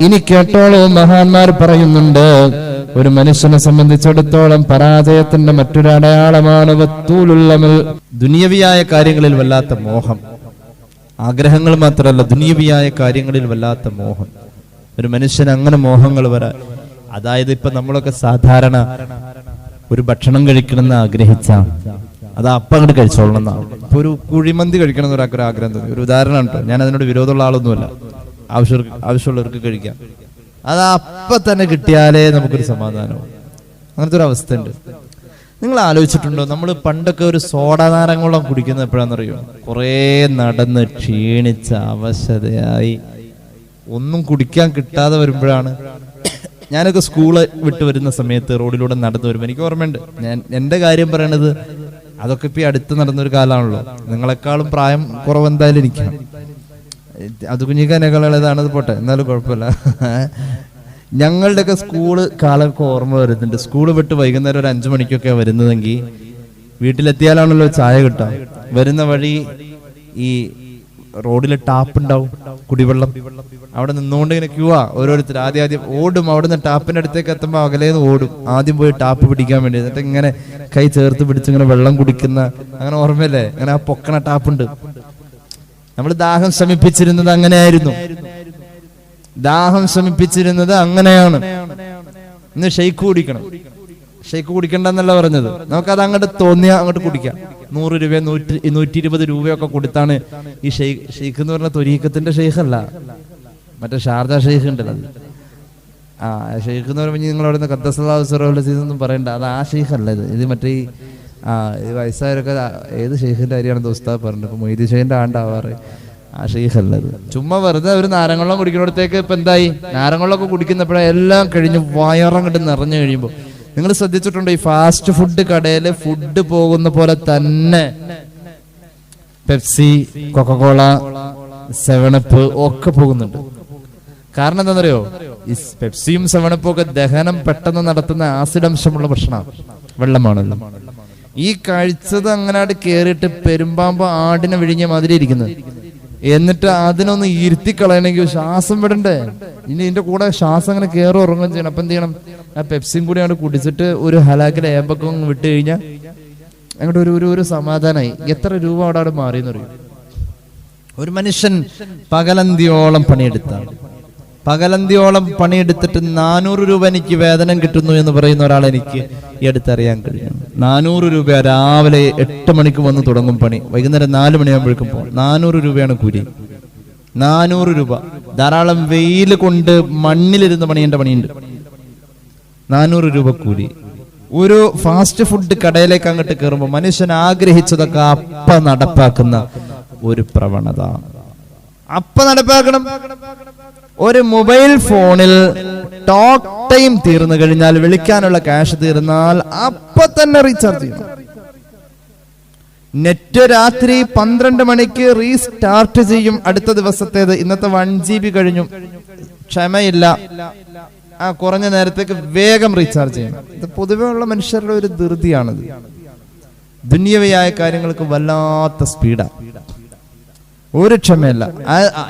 ഇനി കേട്ടോളൂ, മഹാന്മാർ പറയുന്നുണ്ട്, ഒരു മനുഷ്യനെ സംബന്ധിച്ചിടത്തോളം പരാജയത്തിന്റെ മറ്റൊരു അടയാളമാണ് ദുനിയവിയായ കാര്യങ്ങളിൽ വല്ലാത്ത മോഹം. ആഗ്രഹങ്ങൾ മാത്രമല്ല, ദുനിയവിയായ കാര്യങ്ങളിൽ വല്ലാത്ത മോഹം. ഒരു മനുഷ്യന് അങ്ങനെ മോഹങ്ങൾ വരാൻ, അതായത് ഇപ്പൊ നമ്മളൊക്കെ സാധാരണ ഒരു ഭക്ഷണം കഴിക്കണമെന്ന് ആഗ്രഹിച്ച അത് അപ്പം അങ്ങോട്ട് കഴിച്ചോളണം എന്നാണ്. ഇപ്പൊ ഒരു കുഴിമന്തി കഴിക്കണം എന്ന് ഒരാൾക്ക് ഒരു ആഗ്രഹം തോന്നി, ഒരു ഉദാഹരണം കേട്ടോ, ഞാൻ അതിനോട് വിരോധമുള്ള ആളൊന്നുമല്ല, ആവശ്യമുള്ളവർക്ക് കഴിക്കാം. അത് അപ്പം തന്നെ കിട്ടിയാലേ നമുക്കൊരു സമാധാനവും. അങ്ങനത്തെ ഒരു അവസ്ഥ ഉണ്ട്. നിങ്ങൾ ആലോചിച്ചിട്ടുണ്ടോ, നമ്മൾ പണ്ടൊക്കെ ഒരു സോഡ നാരങ്ങോളം കുടിക്കുന്നത് എപ്പോഴാണെന്നറിയോ? കുറേ നടന്ന് ക്ഷീണിച്ച അവശതയായി ഒന്നും കുടിക്കാൻ കിട്ടാതെ വരുമ്പോഴാണ്. ഞാനൊക്കെ സ്കൂള് വിട്ട് വരുന്ന സമയത്ത് റോഡിലൂടെ നടന്നു വരുമ്പോൾ എനിക്ക് ഓർമ്മയുണ്ട്, ഞാൻ എൻ്റെ കാര്യം പറയണത് അതൊക്കെ ഇപ്പൊ അടുത്ത് നടന്നൊരു കാലമാണല്ലോ. നിങ്ങളെക്കാളും പ്രായം കുറവെന്തായാലും എനിക്കാണ്, അത് കുഞ്ഞിക്കാനേക്കാൾ ഇളയതാണത്, പോട്ടെ, എന്നാലും കുഴപ്പമില്ല. ഞങ്ങളുടെയൊക്കെ സ്കൂള് കാലമൊക്കെ ഓർമ്മ വരുന്നുണ്ട്. സ്കൂള് വിട്ട് വൈകുന്നേരം ഒരു 5 മണിക്കൊക്കെ വരുന്നതെങ്കിൽ വീട്ടിലെത്തിയാലാണല്ലോ ചായ കിട്ടാം. വരുന്ന വഴി ഈ റോഡില് ടാപ്പ് ഉണ്ടാവും, കുടിവെള്ളം. അവിടെ നിന്നുകൊണ്ട് ഇങ്ങനെ ക്യൂവാ, ഓരോരുത്തർ ആദ്യം ഓടും. അവിടെ നിന്ന് ടാപ്പിന്റെ അടുത്തേക്ക് എത്തുമ്പോൾ അകലേന്ന് ഓടും, ആദ്യം പോയി ടാപ്പ് പിടിക്കാൻ വേണ്ടി. എന്നിട്ട് ഇങ്ങനെ കൈ ചേർത്ത് പിടിച്ച് ഇങ്ങനെ വെള്ളം കുടിക്കുന്ന, അങ്ങനെ ഓർമ്മയല്ലേ? അങ്ങനെ ആ പൊക്കണ ടാപ്പുണ്ട്. നമ്മൾ ദാഹം ശമിപ്പിച്ചിരുന്നത് അങ്ങനെയായിരുന്നു. ദാഹം ശമിപ്പിച്ചിരുന്നത് അങ്ങനെയാണ്. ഇന്ന് ഷെയ്ക്ക് കുടിക്കണം, ഷെയ്ക്ക് കുടിക്കണ്ടെന്നല്ല പറഞ്ഞത്, നമുക്കത് അങ്ങോട്ട് തോന്നിയാൽ അങ്ങോട്ട് കുടിക്കാം. 100 രൂപ 120 രൂപയൊക്കെ കൊടുത്താണ് ഈ ഷെയ്ഖ് എന്ന് പറഞ്ഞ ത്വരീഖത്തിന്റെ ഷെയ്ഖ് അല്ല, മറ്റേ ഷാർജ ഷെയ്ഖ് ഉണ്ടല്ലോ. ആ ഷെയ്ഖ് എന്ന് പറയുമ്പോൾ നിങ്ങൾ അവിടെ നിന്ന് ഖദ്ദസല്ലാഹു പറയണ്ട, അത് ആ ഷെയ്ഖ് അല്ല. ഇത് മറ്റേ ഈ വയസ്സായവരൊക്കെ ഏത് ഷെയ്ഖിന്റെ കാര്യമാണെന്ന് ഉസ്താദ് പറഞ്ഞത്. ഇപ്പൊ മൊയ്തി ഷെയ്ഖിന്റെ ആണ്ടാവാറ്, ആ ഷെയ്ഖ് അല്ലത്. ചുമ്മാ വെറുതെ ഒരു നാരങ്ങള്ളം കുടിക്കുന്നിടത്തേക്ക് ഇപ്പൊ എന്തായി, നാരങ്ങള്ളൊക്കെ കുടിക്കുന്നപ്പോഴേ എല്ലാം കഴിഞ്ഞ് വയറങ്ങോട്ട് നിറഞ്ഞു കഴിയുമ്പോൾ നിങ്ങൾ ശ്രദ്ധിച്ചിട്ടുണ്ടോ, ഈ ഫാസ്റ്റ് ഫുഡ് കടയില് ഫുഡ് പോകുന്ന പോലെ തന്നെ പെപ്സി, കൊക്കക്കോള, 7up ഒക്കെ പോകുന്നുണ്ട്. കാരണം എന്താണെന്നറിയോ? ഈ പെപ്സിയും 7up ഒക്കെ ദഹനം പെട്ടെന്ന് നടത്തുന്ന ആസിഡ് അംശമുള്ള ഭക്ഷണമാണ്, വെള്ളമാണല്ലോ. ഈ കഴിച്ചത് അങ്ങനാട് കേറിയിട്ട് പെരുമ്പാമ്പ് ആടിനെ വിഴിഞ്ഞ മാതിരി ഇരിക്കുന്നത്. എന്നിട്ട് അതിനൊന്ന് ഇരുത്തി കളയണമെങ്കിൽ ശ്വാസം വിടണ്ടേ? ഇനി ഇതിന്റെ കൂടെ ശ്വാസം അങ്ങനെ കയറി ഉറങ്ങുകയും ചെയ്യണം. അപ്പൊ എന്ത് ചെയ്യണം? ആ പെപ്സിയും കൂടി അങ്ങോട്ട് കുടിച്ചിട്ട് ഒരു ഹലാക്കിലെ ഏമ്പൊക്കെ വിട്ട് കഴിഞ്ഞാൽ അങ്ങോട്ട് ഒരു സമാധാനമായി. എത്ര രൂപ അവിടെ മാറിയെന്ന് പറയും. ഒരു മനുഷ്യൻ പകലന്തിയോളം പണിയെടുത്തിട്ട് 400 രൂപ എനിക്ക് വേതനം കിട്ടുന്നു എന്ന് പറയുന്ന ഒരാൾ എനിക്ക് ഈ അടുത്തറിയാൻ കഴിയും. 400 രൂപ, രാവിലെ 8 മണിക്ക് വന്ന് തുടങ്ങും പണി, വൈകുന്നേരം 4 മണിയാകുമ്പോഴേക്കും പോകും. 400 രൂപയാണ് കൂലി. 400 രൂപ. ധാരാളം വെയിൽ കൊണ്ട് മണ്ണിലിരുന്ന് പണിയേണ്ട പണിയുണ്ട്. 400 രൂപ കൂലി. ഒരു ഫാസ്റ്റ് ഫുഡ് കടയിലേക്ക് അങ്ങോട്ട് കയറുമ്പോൾ മനുഷ്യൻ ആഗ്രഹിച്ചതൊക്കെ അപ്പ നടപ്പാക്കുന്ന ഒരു പ്രവണത. അപ്പ നടപ്പാക്കണം. ഒരു മൊബൈൽ ഫോണിൽ ടോക്ക് ടൈം തീർന്നു കഴിഞ്ഞാൽ, വിളിക്കാനുള്ള ക്യാഷ് തീർന്നാൽ അപ്പൊ തന്നെ റീചാർജ് ചെയ്യണം. നെറ്റ് രാത്രി 12 മണിക്ക് റീസ്റ്റാർട്ട് ചെയ്യും അടുത്ത ദിവസത്തേത്. ഇന്നത്തെ 1 GB കഴിഞ്ഞു, ക്ഷമയില്ല, കുറഞ്ഞ നേരത്തേക്ക് വേഗം റീചാർജ് ചെയ്യണം. ഇത് പൊതുവെ ഉള്ള മനുഷ്യരുടെ ഒരു ധൃതിയാണിത്. ദുനിയവിയായ കാര്യങ്ങൾക്ക് വല്ലാത്ത സ്പീഡാ, ഒരു ക്ഷമയല്ല.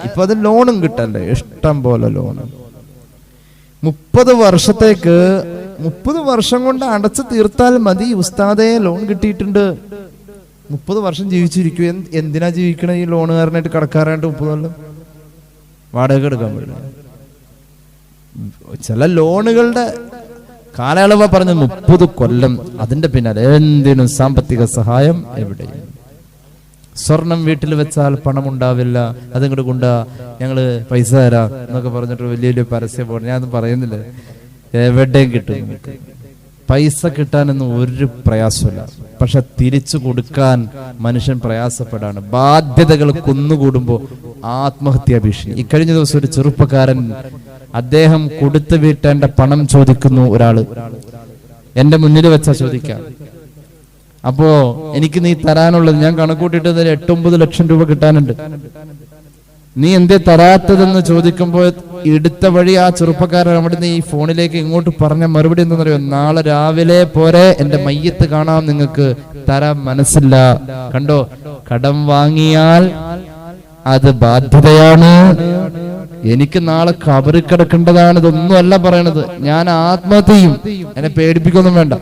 ഇപ്പൊ അത് ലോണും കിട്ടല്ലേ, ഇഷ്ടം പോലെ ലോണ്. 30 വർഷത്തേക്ക് 30 വർഷം കൊണ്ട് അടച്ചു തീർത്താൽ മതി. ഉസ്താദേ ലോൺ കിട്ടിയിട്ടുണ്ട്. 30 വർഷം ജീവിച്ചിരിക്കും. എന്തിനാ ജീവിക്കണ ഈ ലോണുകാരനായിട്ട്, കടക്കാരായിട്ട്? 30 കൊല്ലം വാടക എടുക്കാൻ പറ്റില്ല. ചില ലോണുകളുടെ കാലയളവ് പറഞ്ഞ 30 കൊല്ലം. അതിന്റെ പിന്നാലെ എന്തിനും സാമ്പത്തിക സഹായം എവിടെയും. സ്വർണം വീട്ടിൽ വെച്ചാൽ പണം ഉണ്ടാവില്ല, അതിങ്ങോട്ട് കൊണ്ടാ, ഞങ്ങള് പൈസ തരാം എന്നൊക്കെ പറഞ്ഞിട്ട് വലിയ വലിയ പരസ്യം പോകണം. ഞാനൊന്നും പറയുന്നില്ല, എവിടെയും കിട്ടും. പൈസ കിട്ടാനൊന്നും ഒരു പ്രയാസമില്ല, പക്ഷെ തിരിച്ചു കൊടുക്കാൻ മനുഷ്യൻ പ്രയാസപ്പെടാണ്. ബാധ്യതകൾ കുന്നുകൂടുമ്പോൾ ആത്മഹത്യാ ഭീഷണി. ഇക്കഴിഞ്ഞ ദിവസം ഒരു ചെറുപ്പക്കാരൻ, അദ്ദേഹം കൊടുത്തു വീട്ടേണ്ട പണം ചോദിക്കുന്നു ഒരാള്, എന്റെ മുന്നിൽ വെച്ചാ ചോദിക്കാം. അപ്പോ എനിക്ക് നീ തരാനുള്ളത് ഞാൻ കണക്കൂട്ടിട്ട് 8-9 ലക്ഷം രൂപ കിട്ടാനുണ്ട്, നീ എന്തേ തരാത്തതെന്ന് ചോദിക്കുമ്പോൾ എടുത്ത വഴി ആ ചെറുപ്പക്കാരൻ അവിടുന്ന് ഈ ഫോണിലേക്ക് ഇങ്ങോട്ട് പറഞ്ഞ മറുപടി എന്താണെന്നറിയോ? നാളെ രാവിലെ പോരെ എന്റെ മയ്യത്ത് കാണാൻ നിങ്ങൾക്ക് തരാൻ മനസ്സില്ല. കണ്ടോ, കടം വാങ്ങിയാൽ അത് ബാധ്യതയാണ്, എനിക്ക് നാളെ കബറിൽ കിടക്കേണ്ടതാണ്. ഇതൊന്നും അല്ല പറയണത്. ഞാൻ ആത്മഹത്യ ചെയ്യും, എന്നെ പേടിപ്പിക്കൊന്നും വേണ്ട,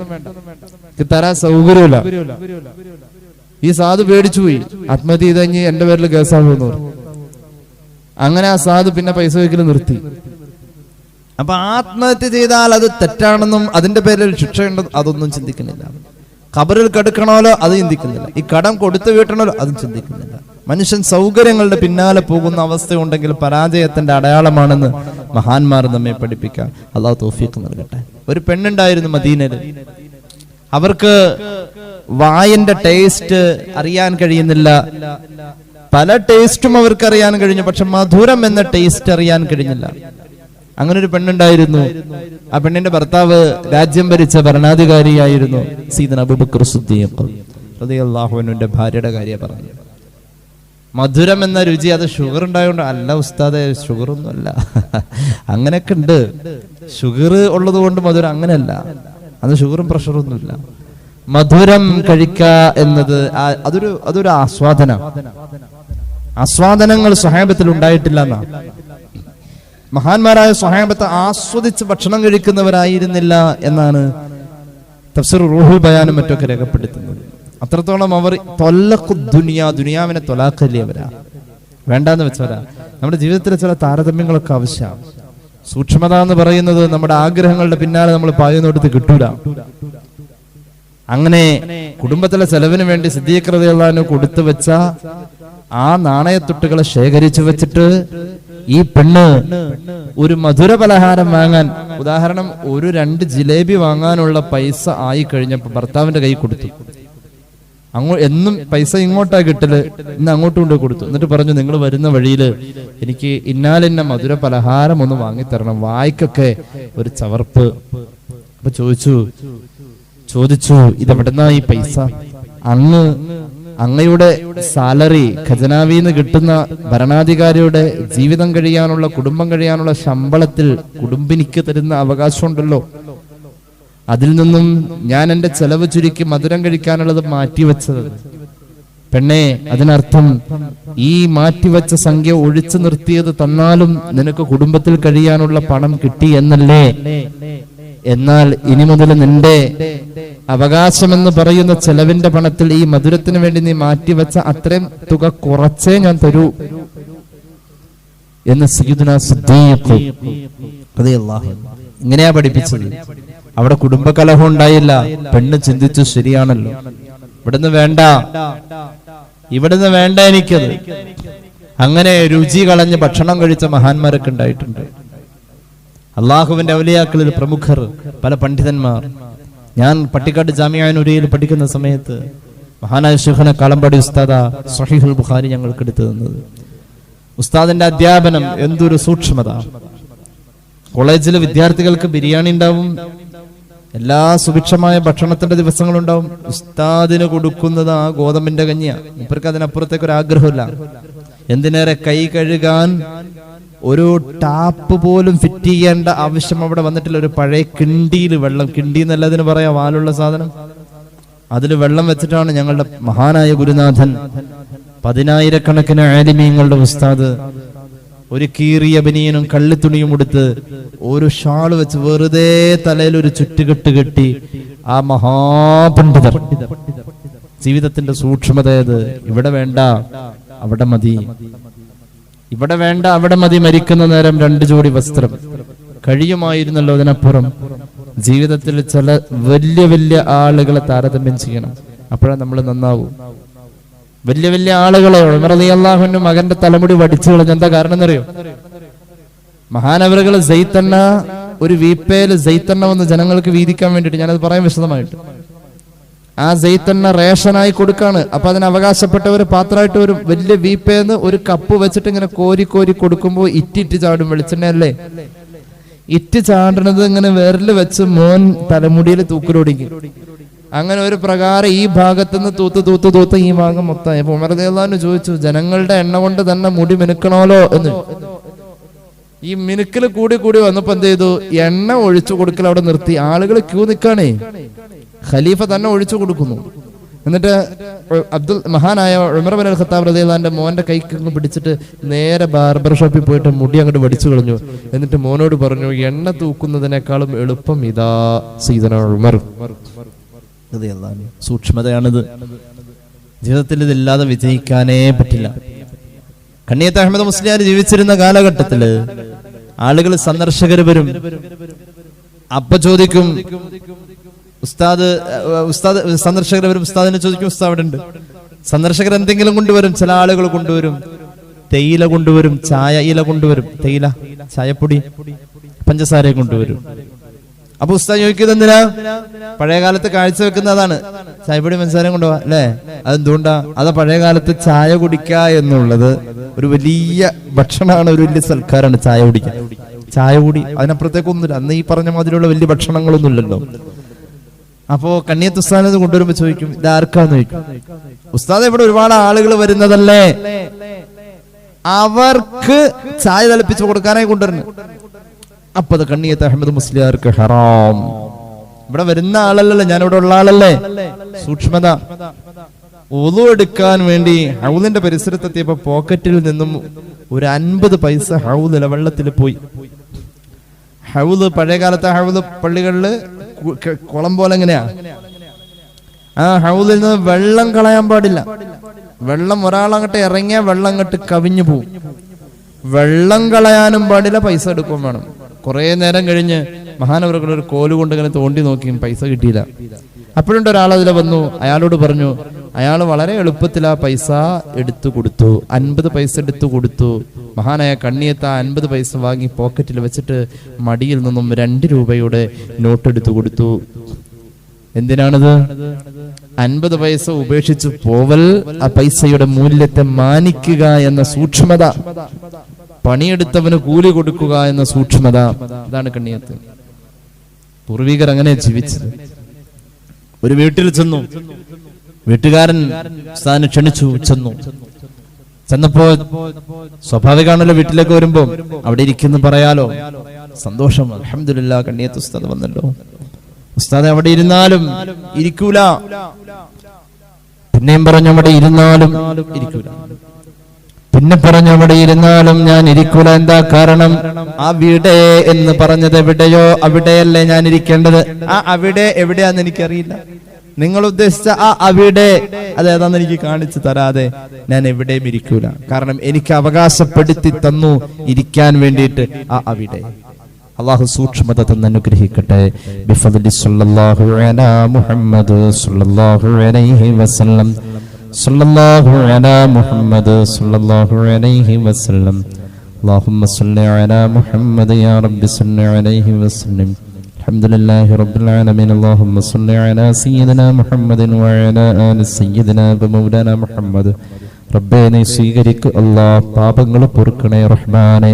തരാൻ സൗകര്യമില്ല. ഈ സാധു പേടിച്ചു പോയി, ആത്മഹത്യ ചെയ്ത് കഴിഞ്ഞ് എന്റെ പേരിൽ കേസാകുമെന്ന് പറഞ്ഞു. അങ്ങനെ ആ സാധു പിന്നെ പൈസ വയ്ക്കല് നിർത്തി. അപ്പൊ ആത്മഹത്യ ചെയ്താൽ അത് തെറ്റാണെന്നും അതിന്റെ പേരിൽ ശിക്ഷയുണ്ടെന്നും അതൊന്നും ചിന്തിക്കുന്നില്ല. ഖബറിൽ കിടക്കണമല്ലോ അത് ചിന്തിക്കുന്നില്ല. ഈ കടം കൊടുത്തു വീട്ടണമല്ലോ അതും ചിന്തിക്കുന്നില്ല. മനുഷ്യൻ സൗകര്യങ്ങളുടെ പിന്നാലെ പോകുന്ന അവസ്ഥയുണ്ടെങ്കിൽ പരാജയത്തിന്റെ അടയാളമാണെന്ന് മഹാന്മാർ നമ്മെ പഠിപ്പിക്കാം. അള്ളാഹു തൗഫീഖ് നൽകട്ടെ. ഒരു പെണ്ണുണ്ടായിരുന്നു മദീനയിൽ. അവർക്ക് വായിന്റെ ടേസ്റ്റ് അറിയാൻ കഴിയുന്നില്ല. പല ടേസ്റ്റും അവർക്ക് അറിയാൻ കഴിഞ്ഞു, പക്ഷെ മധുരം എന്ന ടേസ്റ്റ് അറിയാൻ കഴിഞ്ഞില്ല. അങ്ങനെ ഒരു പെണ്ണുണ്ടായിരുന്നു. ആ പെണ്ണിന്റെ ഭർത്താവ് രാജ്യം ഭരിച്ച ഭരണാധികാരിയായിരുന്നു സയ്യിദുനാ അബൂബക്കർ സിദ്ദീഖ് റളിയല്ലാഹു അൻഹുവിന്റെ ഭാര്യയുടെ കാര്യം പറഞ്ഞു. മധുരം എന്ന രുചി അത് ഷുഗർ ഉണ്ടായതുകൊണ്ട് അല്ല ഉസ്താദെ, ഷുഗർ ഒന്നും അല്ല. അങ്ങനെയൊക്കെ ഉണ്ട്, ഷുഗർ ഉള്ളത് കൊണ്ട് മധുരം, അങ്ങനെയല്ല. അത് ഷുഗറും പ്രഷറും ഒന്നുമില്ല. മധുരം കഴിക്കുക എന്നത് അതൊരു ആസ്വാദനങ്ങൾ സ്വഹാബത്തിൽ ഉണ്ടായിട്ടില്ല എന്നാ. മഹാന്മാരായ സ്വഹാബത്ത് ആസ്വദിച്ച് ഭക്ഷണം കഴിക്കുന്നവരായിരുന്നില്ല എന്നാണ് തഫ്സീർ റൂഹുൽ ബയാനും മറ്റൊക്കെ രേഖപ്പെടുത്തുന്നത്. അത്രത്തോളം അവർ ദുനിയാവിനെ തൊലാക്കല്ലിയവരാ, വേണ്ടാന്ന് വെച്ചവരാ. നമ്മുടെ ജീവിതത്തിലെ ചില താരതമ്യങ്ങളൊക്കെ ആവശ്യമാണ്. സൂക്ഷ്മത എന്ന് പറയുന്നത് നമ്മുടെ ആഗ്രഹങ്ങളുടെ പിന്നാലെ നമ്മൾ പായുന്നിടത്ത് കിട്ടൂല. അങ്ങനെ കുടുംബത്തിലെ ചെലവിന് വേണ്ടി സിദ്ദീഖ് റളിയല്ലാഹു അൻഹു കൊടുത്തു വെച്ച ആ നാണയത്തുട്ടുകളെ ശേഖരിച്ചു വെച്ചിട്ട് ഈ പെണ്ണ് ഒരു മധുര പലഹാരം വാങ്ങാൻ, ഉദാഹരണം 1-2 ജിലേബി വാങ്ങാനുള്ള പൈസ ആയി കഴിഞ്ഞപ്പോ ഭർത്താവിന്റെ കൈ കൊടുത്തു. എന്നും പൈസ ഇങ്ങോട്ടാ കിട്ടല്, ഇന്ന് അങ്ങോട്ടും കൊണ്ട് കൊടുത്തു. എന്നിട്ട് പറഞ്ഞു, നിങ്ങൾ വരുന്ന വഴിയില് എനിക്ക് ഇന്നാലിന്ന മധുര പലഹാരം ഒന്ന് വാങ്ങിത്തരണം, വായിക്കൊക്കെ ഒരു ചവർപ്പ്. അപ്പൊ ചോദിച്ചു ഇതെവിടുന്നാ ഈ പൈസ? അങ്ങയുടെ സാലറി ഖജനാവിന്ന് കിട്ടുന്ന ഭരണാധികാരിയുടെ ജീവിതം കഴിയാനുള്ള, കുടുംബം കഴിയാനുള്ള ശമ്പളത്തിൽ കുടുംബിനിക്ക് തരുന്ന അവകാശമുണ്ടല്ലോ, അതിൽ നിന്നും ഞാൻ എന്റെ ചെലവ് ചുരുക്കി മധുരം കഴിക്കാനുള്ളത് മാറ്റിവെച്ചത്. പെണ്ണെ, അതിനർത്ഥം ഈ മാറ്റിവെച്ച സംഖ്യ ഒഴിച്ചു നിർത്തിയത് തന്നാലും നിനക്ക് കുടുംബത്തിൽ കഴിയാനുള്ള പണം കിട്ടി എന്നല്ലേ? എന്നാൽ ഇനി മുതൽ നിന്റെ അവകാശമെന്ന് പറയുന്ന ചെലവിന്റെ പണത്തിൽ ഈ മധുരത്തിന് വേണ്ടി നീ മാറ്റിവെച്ച അത്രയും തുക കുറച്ചേ ഞാൻ തരൂ എന്ന് സയ്യിദുനാ സിദ്ദീഖ് റളിയല്ലാഹു അൻഹു ഇങ്ങനെയാ പഠിപ്പിച്ചത്. അവിടെ കുടുംബകലഹം ഉണ്ടായില്ല. പെണ്ണ് ചിന്തിച്ചു, ശരിയാണല്ലോ, ഇവിടുന്ന് വേണ്ട എനിക്കത്. അങ്ങനെ രുചി കളഞ്ഞ് ഭക്ഷണം കഴിച്ച മഹാന്മാരൊക്കെ ഉണ്ടായിട്ടുണ്ട്. അള്ളാഹുവിന്റെ ഔലിയാക്കളിൽ പ്രമുഖർ, പല പണ്ഡിതന്മാർ. ഞാൻ പട്ടിക്കാട് ജാമിഅ നൂരിയയിൽ പഠിക്കുന്ന സമയത്ത് മഹാനായ ശൈഖുന കാളമ്പാടി ഉസ്താദ സ്വഹീഹുൽ ബുഖാരി ഞങ്ങൾക്ക് എടുത്തു തന്നത്. ഉസ്താദിന്റെ അധ്യാപനം എന്തൊരു സൂക്ഷ്മത! കോളേജിലെ വിദ്യാർത്ഥികൾക്ക് ബിരിയാണി ഉണ്ടാവും, എല്ലാ സുഭിക്ഷമായ ഭക്ഷണത്തിന്റെ ദിവസങ്ങളുണ്ടാവും. ഉസ്താദിന് കൊടുക്കുന്നത് ആ ഗോതമ്പിന്റെ കഞ്ഞിയാ. ഇവർക്ക് അതിനപ്പുറത്തേക്ക് ഒരു ആഗ്രഹമില്ല. എന്തിനേറെ കൈ കഴുകാൻ ഒരു ടാപ്പ് പോലും ഫിറ്റ് ചെയ്യേണ്ട ആവശ്യം അവിടെ വന്നിട്ടില്ല. ഒരു പഴയ കിണ്ടിയിൽ വെള്ളം, കിണ്ടി എന്നല്ലതിന് പറയാ, വാലുള്ള സാധനം, അതിൽ വെള്ളം വെച്ചിട്ടാണ് ഞങ്ങളുടെ മഹാനായ ഗുരുനാഥൻ 10,000-കണക്കിന് ആലിമീങ്ങളുടെ ഉസ്താദ് ഒരു കീറിയ ബനിയനും കള്ളിത്തുണിയും എടുത്ത് ഒരു ഷാള് വെച്ച് വെറുതെ തലയിൽ ഒരു ചുറ്റുകെട്ട് കെട്ടി ആ മഹാപണ്ഡിതർ. ജീവിതത്തിന്റെ സൂക്ഷ്മതയത്. ഇവിടെ വേണ്ട, അവിടെ മതി, ഇവിടെ വേണ്ട, അവിടെ മതി. മരിക്കുന്ന നേരം 2 ജോഡി വസ്ത്രം കഴിയുമായിരുന്നല്ലോ. അതിനപ്പുറം ജീവിതത്തിൽ ചില വലിയ വലിയ ആളുകളെ താരതമ്യം ചെയ്യണം, അപ്പോഴാണ് നമ്മൾ നന്നാവും. വലിയ വലിയ ആളുകളെ ഉമർ റളിയല്ലാഹു അൻഹു മകന്റെ തലമുടി വടിച്ചു കളഞ്ഞു. എന്താ കാരണം എന്നറിയോ? മഹാനവറുകൾ സൈത്തണ്ണ, ഒരു വീപ്പയില് സൈത്തണ്ണ വന്ന് ജനങ്ങൾക്ക് വീതിക്കാൻ വേണ്ടിയിട്ട്, ഞാനത് പറയാൻ വിശദമായിട്ട്, ആ സൈത്തണ്ണ റേഷനായി കൊടുക്കാണ്. അപ്പൊ അതിന് അവകാശപ്പെട്ട ഒരു പാത്രമായിട്ട് ഒരു വലിയ വീപ്പേന്ന് ഒരു കപ്പ് വെച്ചിട്ട് ഇങ്ങനെ കോരി കോരി കൊടുക്കുമ്പോ ഇറ്റിറ്റ് ചാടും. വെളിച്ചെണ്ണയല്ലേ, ഇറ്റ് ചാടുന്നത് ഇങ്ങനെ വിരല് വെച്ച് മോൻ തലമുടിയിൽ തൂക്കലോടിക്കും. അങ്ങനെ ഒരു പ്രകാരം ഈ ഭാഗത്തുനിന്ന് തൂത്ത് ഈ ഭാഗം മൊത്തം. അപ്പൊ ഉമർ റളിയല്ലാഹു അൻഹു ചോദിച്ചു, ജനങ്ങളുടെ എണ്ണ കൊണ്ട് തന്നെ മുടി മിനുക്കണമല്ലോ എന്ന്. ഈ മിനുക്കൽ കൂടി വന്നപ്പോ എന്ത് ചെയ്തു? എണ്ണ ഒഴിച്ചു കൊടുക്കൽ അവിടെ നിർത്തി. ആളുകൾ ക്യൂ നിൽക്കാണേ. ഖലീഫ തന്നെ ഒഴിച്ചു കൊടുക്കുന്നു. എന്നിട്ട് മഹാനായ ഉമർ ഇബ്നുൽ ഖത്താബ് റളിയല്ലാഹു അൻഹു മോന്റെ കൈക്ക് പിടിച്ചിട്ട് നേരെ ബാർബർ ഷോപ്പിൽ പോയിട്ട് മുടി അങ്ങോട്ട് വടിച്ചു കളഞ്ഞു. എന്നിട്ട് മോനോട് പറഞ്ഞു, എണ്ണ തൂക്കുന്നതിനേക്കാളും എളുപ്പം ഇതാ സയ്യിദുനാ ഉമർ റളിയല്ലാഹു അൻഹു. സൂക്ഷ്മതയാണിത്. ജീവിതത്തിൽ ഇതില്ലാതെ വിജയിക്കാനേ പറ്റില്ല. കണ്ണിയത്ത് അഹമ്മദ് മുസ്ലിയാർ ജീവിച്ചിരുന്ന കാലഘട്ടത്തില് ആളുകൾ സന്ദർശകർ വരും. അപ്പൊ ചോദിക്കും, ഉസ്താദ് സന്ദർശകർ വരും. ഉസ്താദിനെ ചോദിക്കും, ഉസ്താദ് അവിടെ ഉണ്ട്. സന്ദർശകർ എന്തെങ്കിലും കൊണ്ടുവരും. ചില ആളുകൾ കൊണ്ടുവരും, തേയില കൊണ്ടുവരും, ചായ ഇല കൊണ്ടുവരും, തേയില, ചായപ്പൊടി, പഞ്ചസാര കൊണ്ടുവരും. അപ്പൊ ഉസ്താദ് ചോദിക്കുന്നത് എന്തിനാ? പഴയ കാലത്ത് കാഴ്ച വെക്കുന്നതാണ്. ചായപ്പൊടി പഞ്ചസാര കൊണ്ടുപോവാ അല്ലേ? അതെന്തുകൊണ്ടാ? അത് പഴയ കാലത്ത് ചായ കുടിക്കുക എന്നുള്ളത് ഒരു വലിയ ഭക്ഷണമാണ്, ഒരു വലിയ സൽക്കാരാണ് ചായ കുടിക്കുക. ചായ കൂടി, അതിനപ്പുറത്തേക്കൊന്നുമില്ല. അന്ന് ഈ പറഞ്ഞ മാതിരിയുള്ള വലിയ ഭക്ഷണങ്ങളൊന്നും ഇല്ലല്ലോ. അപ്പോ കണ്ണിയത്ത് ഉസ്താദ് കൊണ്ടുവരുമ്പോ ചോദിക്കും, ഇത് ആർക്കാന്ന് ചോദിക്കും. ഉസ്താദ് ഇവിടെ ഒരുപാട് ആളുകൾ വരുന്നതല്ലേ, അവർക്ക് ചായ തിളപ്പിച്ച് കൊടുക്കാനായി കൊണ്ടുവരുന്നു. അപ്പൊ അത് കണ്ണിയത്ത് അഹമ്മദ് മുസ്ലിയാർക്ക് ഹറാം. ഇവിടെ വരുന്ന ആളല്ലല്ലോ, ഞാനിവിടെ ഉള്ള ആളല്ലേ. സൂക്ഷ്മത. ഒളു എടുക്കാൻ വേണ്ടി ഹൗദിന്റെ പരിസരത്തെത്തിയപ്പോ പോക്കറ്റിൽ നിന്നും ഒരു 50 പൈസ ഹൗദിലെ വെള്ളത്തിൽ പോയി. ഹൗദ്, പഴയകാലത്തെ ഹൗദ് പള്ളികളില് കുളം പോലെ എങ്ങനെയാ, ആ ഹൗദിൽ നിന്ന് വെള്ളം കളയാൻ പാടില്ല. വെള്ളം ഒരാളങ്ങോട്ട് ഇറങ്ങിയ വെള്ളം അങ്ങോട്ട് കവിഞ്ഞു പോവും. വെള്ളം കളയാനും പാടില്ല, പൈസ എടുക്കും വേണം. കുറെ നേരം കഴിഞ്ഞ് മഹാനവറുകൾ ഒരു കോല് കൊണ്ട് ഇങ്ങനെ തോണ്ടി നോക്കിയും പൈസ കിട്ടിയില്ല. അപ്പോഴുണ്ട് ഒരാൾ അതിലെ വന്നു. അയാളോട് പറഞ്ഞു, അയാൾ വളരെ എളുപ്പത്തിൽ ആ പൈസ എടുത്തു കൊടുത്തു. 50 പൈസ എടുത്തു കൊടുത്തു. മഹാനായ കണ്ണിയത്ത് 50 പൈസ വാങ്ങി പോക്കറ്റിൽ വെച്ചിട്ട് മടിയിൽ നിന്നും 2 രൂപയുടെ നോട്ട് എടുത്തു കൊടുത്തു. എന്തിനാണിത്? 50 പൈസ ഉപേക്ഷിച്ചു പോവൽ, ആ പൈസയുടെ മൂല്യത്തെ മാനിക്കുക എന്ന സൂക്ഷ്മത, പണിയെടുത്തവന് കൂലി കൊടുക്കുക എന്ന സൂക്ഷ്മത, ഇതാണ് കണ്ണിയത്ത്. പൂർവികർ അങ്ങനെ ജീവിച്ചത്. ഒരു വീട്ടിൽ ചെന്നു. വീട്ടുകാരൻ ഉസ്താദിനെ ക്ഷണിച്ചു. ചെന്നപ്പോ സ്വാഭാവികമാണല്ലോ, വീട്ടിലേക്ക് വരുമ്പോ അവിടെ ഇരിക്കുന്നു പറയാലോ, സന്തോഷം. അൽഹംദുലില്ലാഹ്, കണ്ണിയത്ത് ഉസ്താദ് വന്നല്ലോ. ഉസ്താദ് അവിടെ ഇരുന്നാലും ഇരിക്കൂല. പിന്നെയും പറഞ്ഞു അവിടെ ഇരുന്നാലും ഇരിക്കൂല. പിന്നെ പറഞ്ഞു അവിടെ ഇരുന്നാലും ഞാൻ ഇരിക്കൂല. എന്താ കാരണം? അവിടെ എന്ന് പറഞ്ഞത് എവിടെയോ അവിടെയല്ലേ ഞാൻ ഇരിക്കേണ്ടത്. ആ അവിടെ എവിടെയാന്ന് എനിക്കറിയില്ല. നിങ്ങൾ ഉദ്ദേശിച്ച ആ അവിടെ അതേതാന്ന് എനിക്ക് കാണിച്ചു തരാതെ ഞാൻ എവിടെയും ഇരിക്കൂല. കാരണം എനിക്ക് അവകാശപ്പെടുത്തി തന്നു ഇരിക്കാൻ വേണ്ടിയിട്ട് ആ അവിടെ. അല്ലാഹു സൂക്ഷ്മത തന്ന് അനുഗ്രഹിക്കട്ടെ. ബിഫദ്ലി സ്വല്ലല്ലാഹു അലാ മുഹമ്മദ് സ്വല്ലല്ലാഹു അലൈഹി വസല്ലം സ്വല്ലല്ലാഹു അലാ മുഹമ്മദ് സ്വല്ലല്ലാഹു അലൈഹി വസല്ലം. അല്ലാഹുമ്മ സ്വല്ലി അലാ മുഹമ്മദ് യാ റബ്ബി സ്വല്ലി അലൈഹി വസല്ലം. അൽഹംദുലില്ലാഹി റബ്ബിൽ ആലമീൻ. അല്ലാഹുമ്മ സ്വല്ലി അലാ സയ്യിദിനാ മുഹമ്മദിൻ വഅലാ ആലി സയ്യിദിനാ വമൗലാനാ മുഹമ്മദ്. റബ്ബേ, നീ സ്വീകരിക്കു അല്ലാഹ്. പാപങ്ങൾ പൊറുക്കണേ റഹ്മാനേ.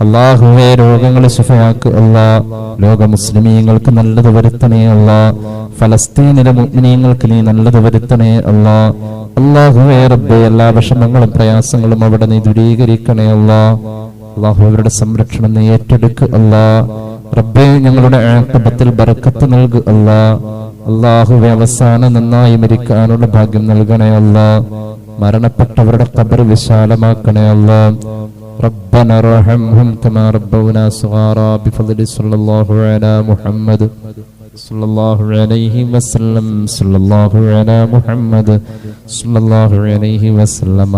അല്ലാഹുവേ, രോഗങ്ങളെ ശിഫയാക്ക് അല്ലാഹ്. ലോക മുസ്ലിമീങ്ങൾക്ക് നല്ലത് വരുത്തണേ അല്ലാഹ്. ഫലസ്തീനിലെ മുഅ്മിനീങ്ങൾക്ക് നീ നല്ലത് വരുത്തണേ അല്ലാഹ്. അല്ലാഹുവേ റബ്ബേ, എല്ലാ വിഷമങ്ങളും പ്രയാസങ്ങളും അവിടെ നീ ദൂരീകരിക്കണേ അല്ലാഹ്. അല്ലാഹു അവരുടെ സംരക്ഷണം നീ ഏറ്റെടുക്ക് അല്ലാഹ്. റബ്ബേ, ഞങ്ങളുടെ ആഖിബത്തിൽ ബറക്കത്ത് നൽകു അല്ലാഹ്. അല്ലാഹുവേ, അവസാനം നന്നായി മരിക്കാനുള്ള ഭാഗ്യം നൽകണേ അല്ലാഹ്. മരണപ്പെട്ടവരുടെ ഖബർ വിശാലമാക്കണേ അല്ലാഹ്. ربنا ارحمهم كما ربونا صغارا بفضل صلى الله على محمد صلى الله عليه وسلم صلى الله على محمد صلى الله عليه وسلم.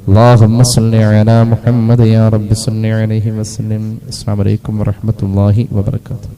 اللهم صل على محمد يا رب صل عليه وسلم. السلام عليكم ورحمة الله وبركاته.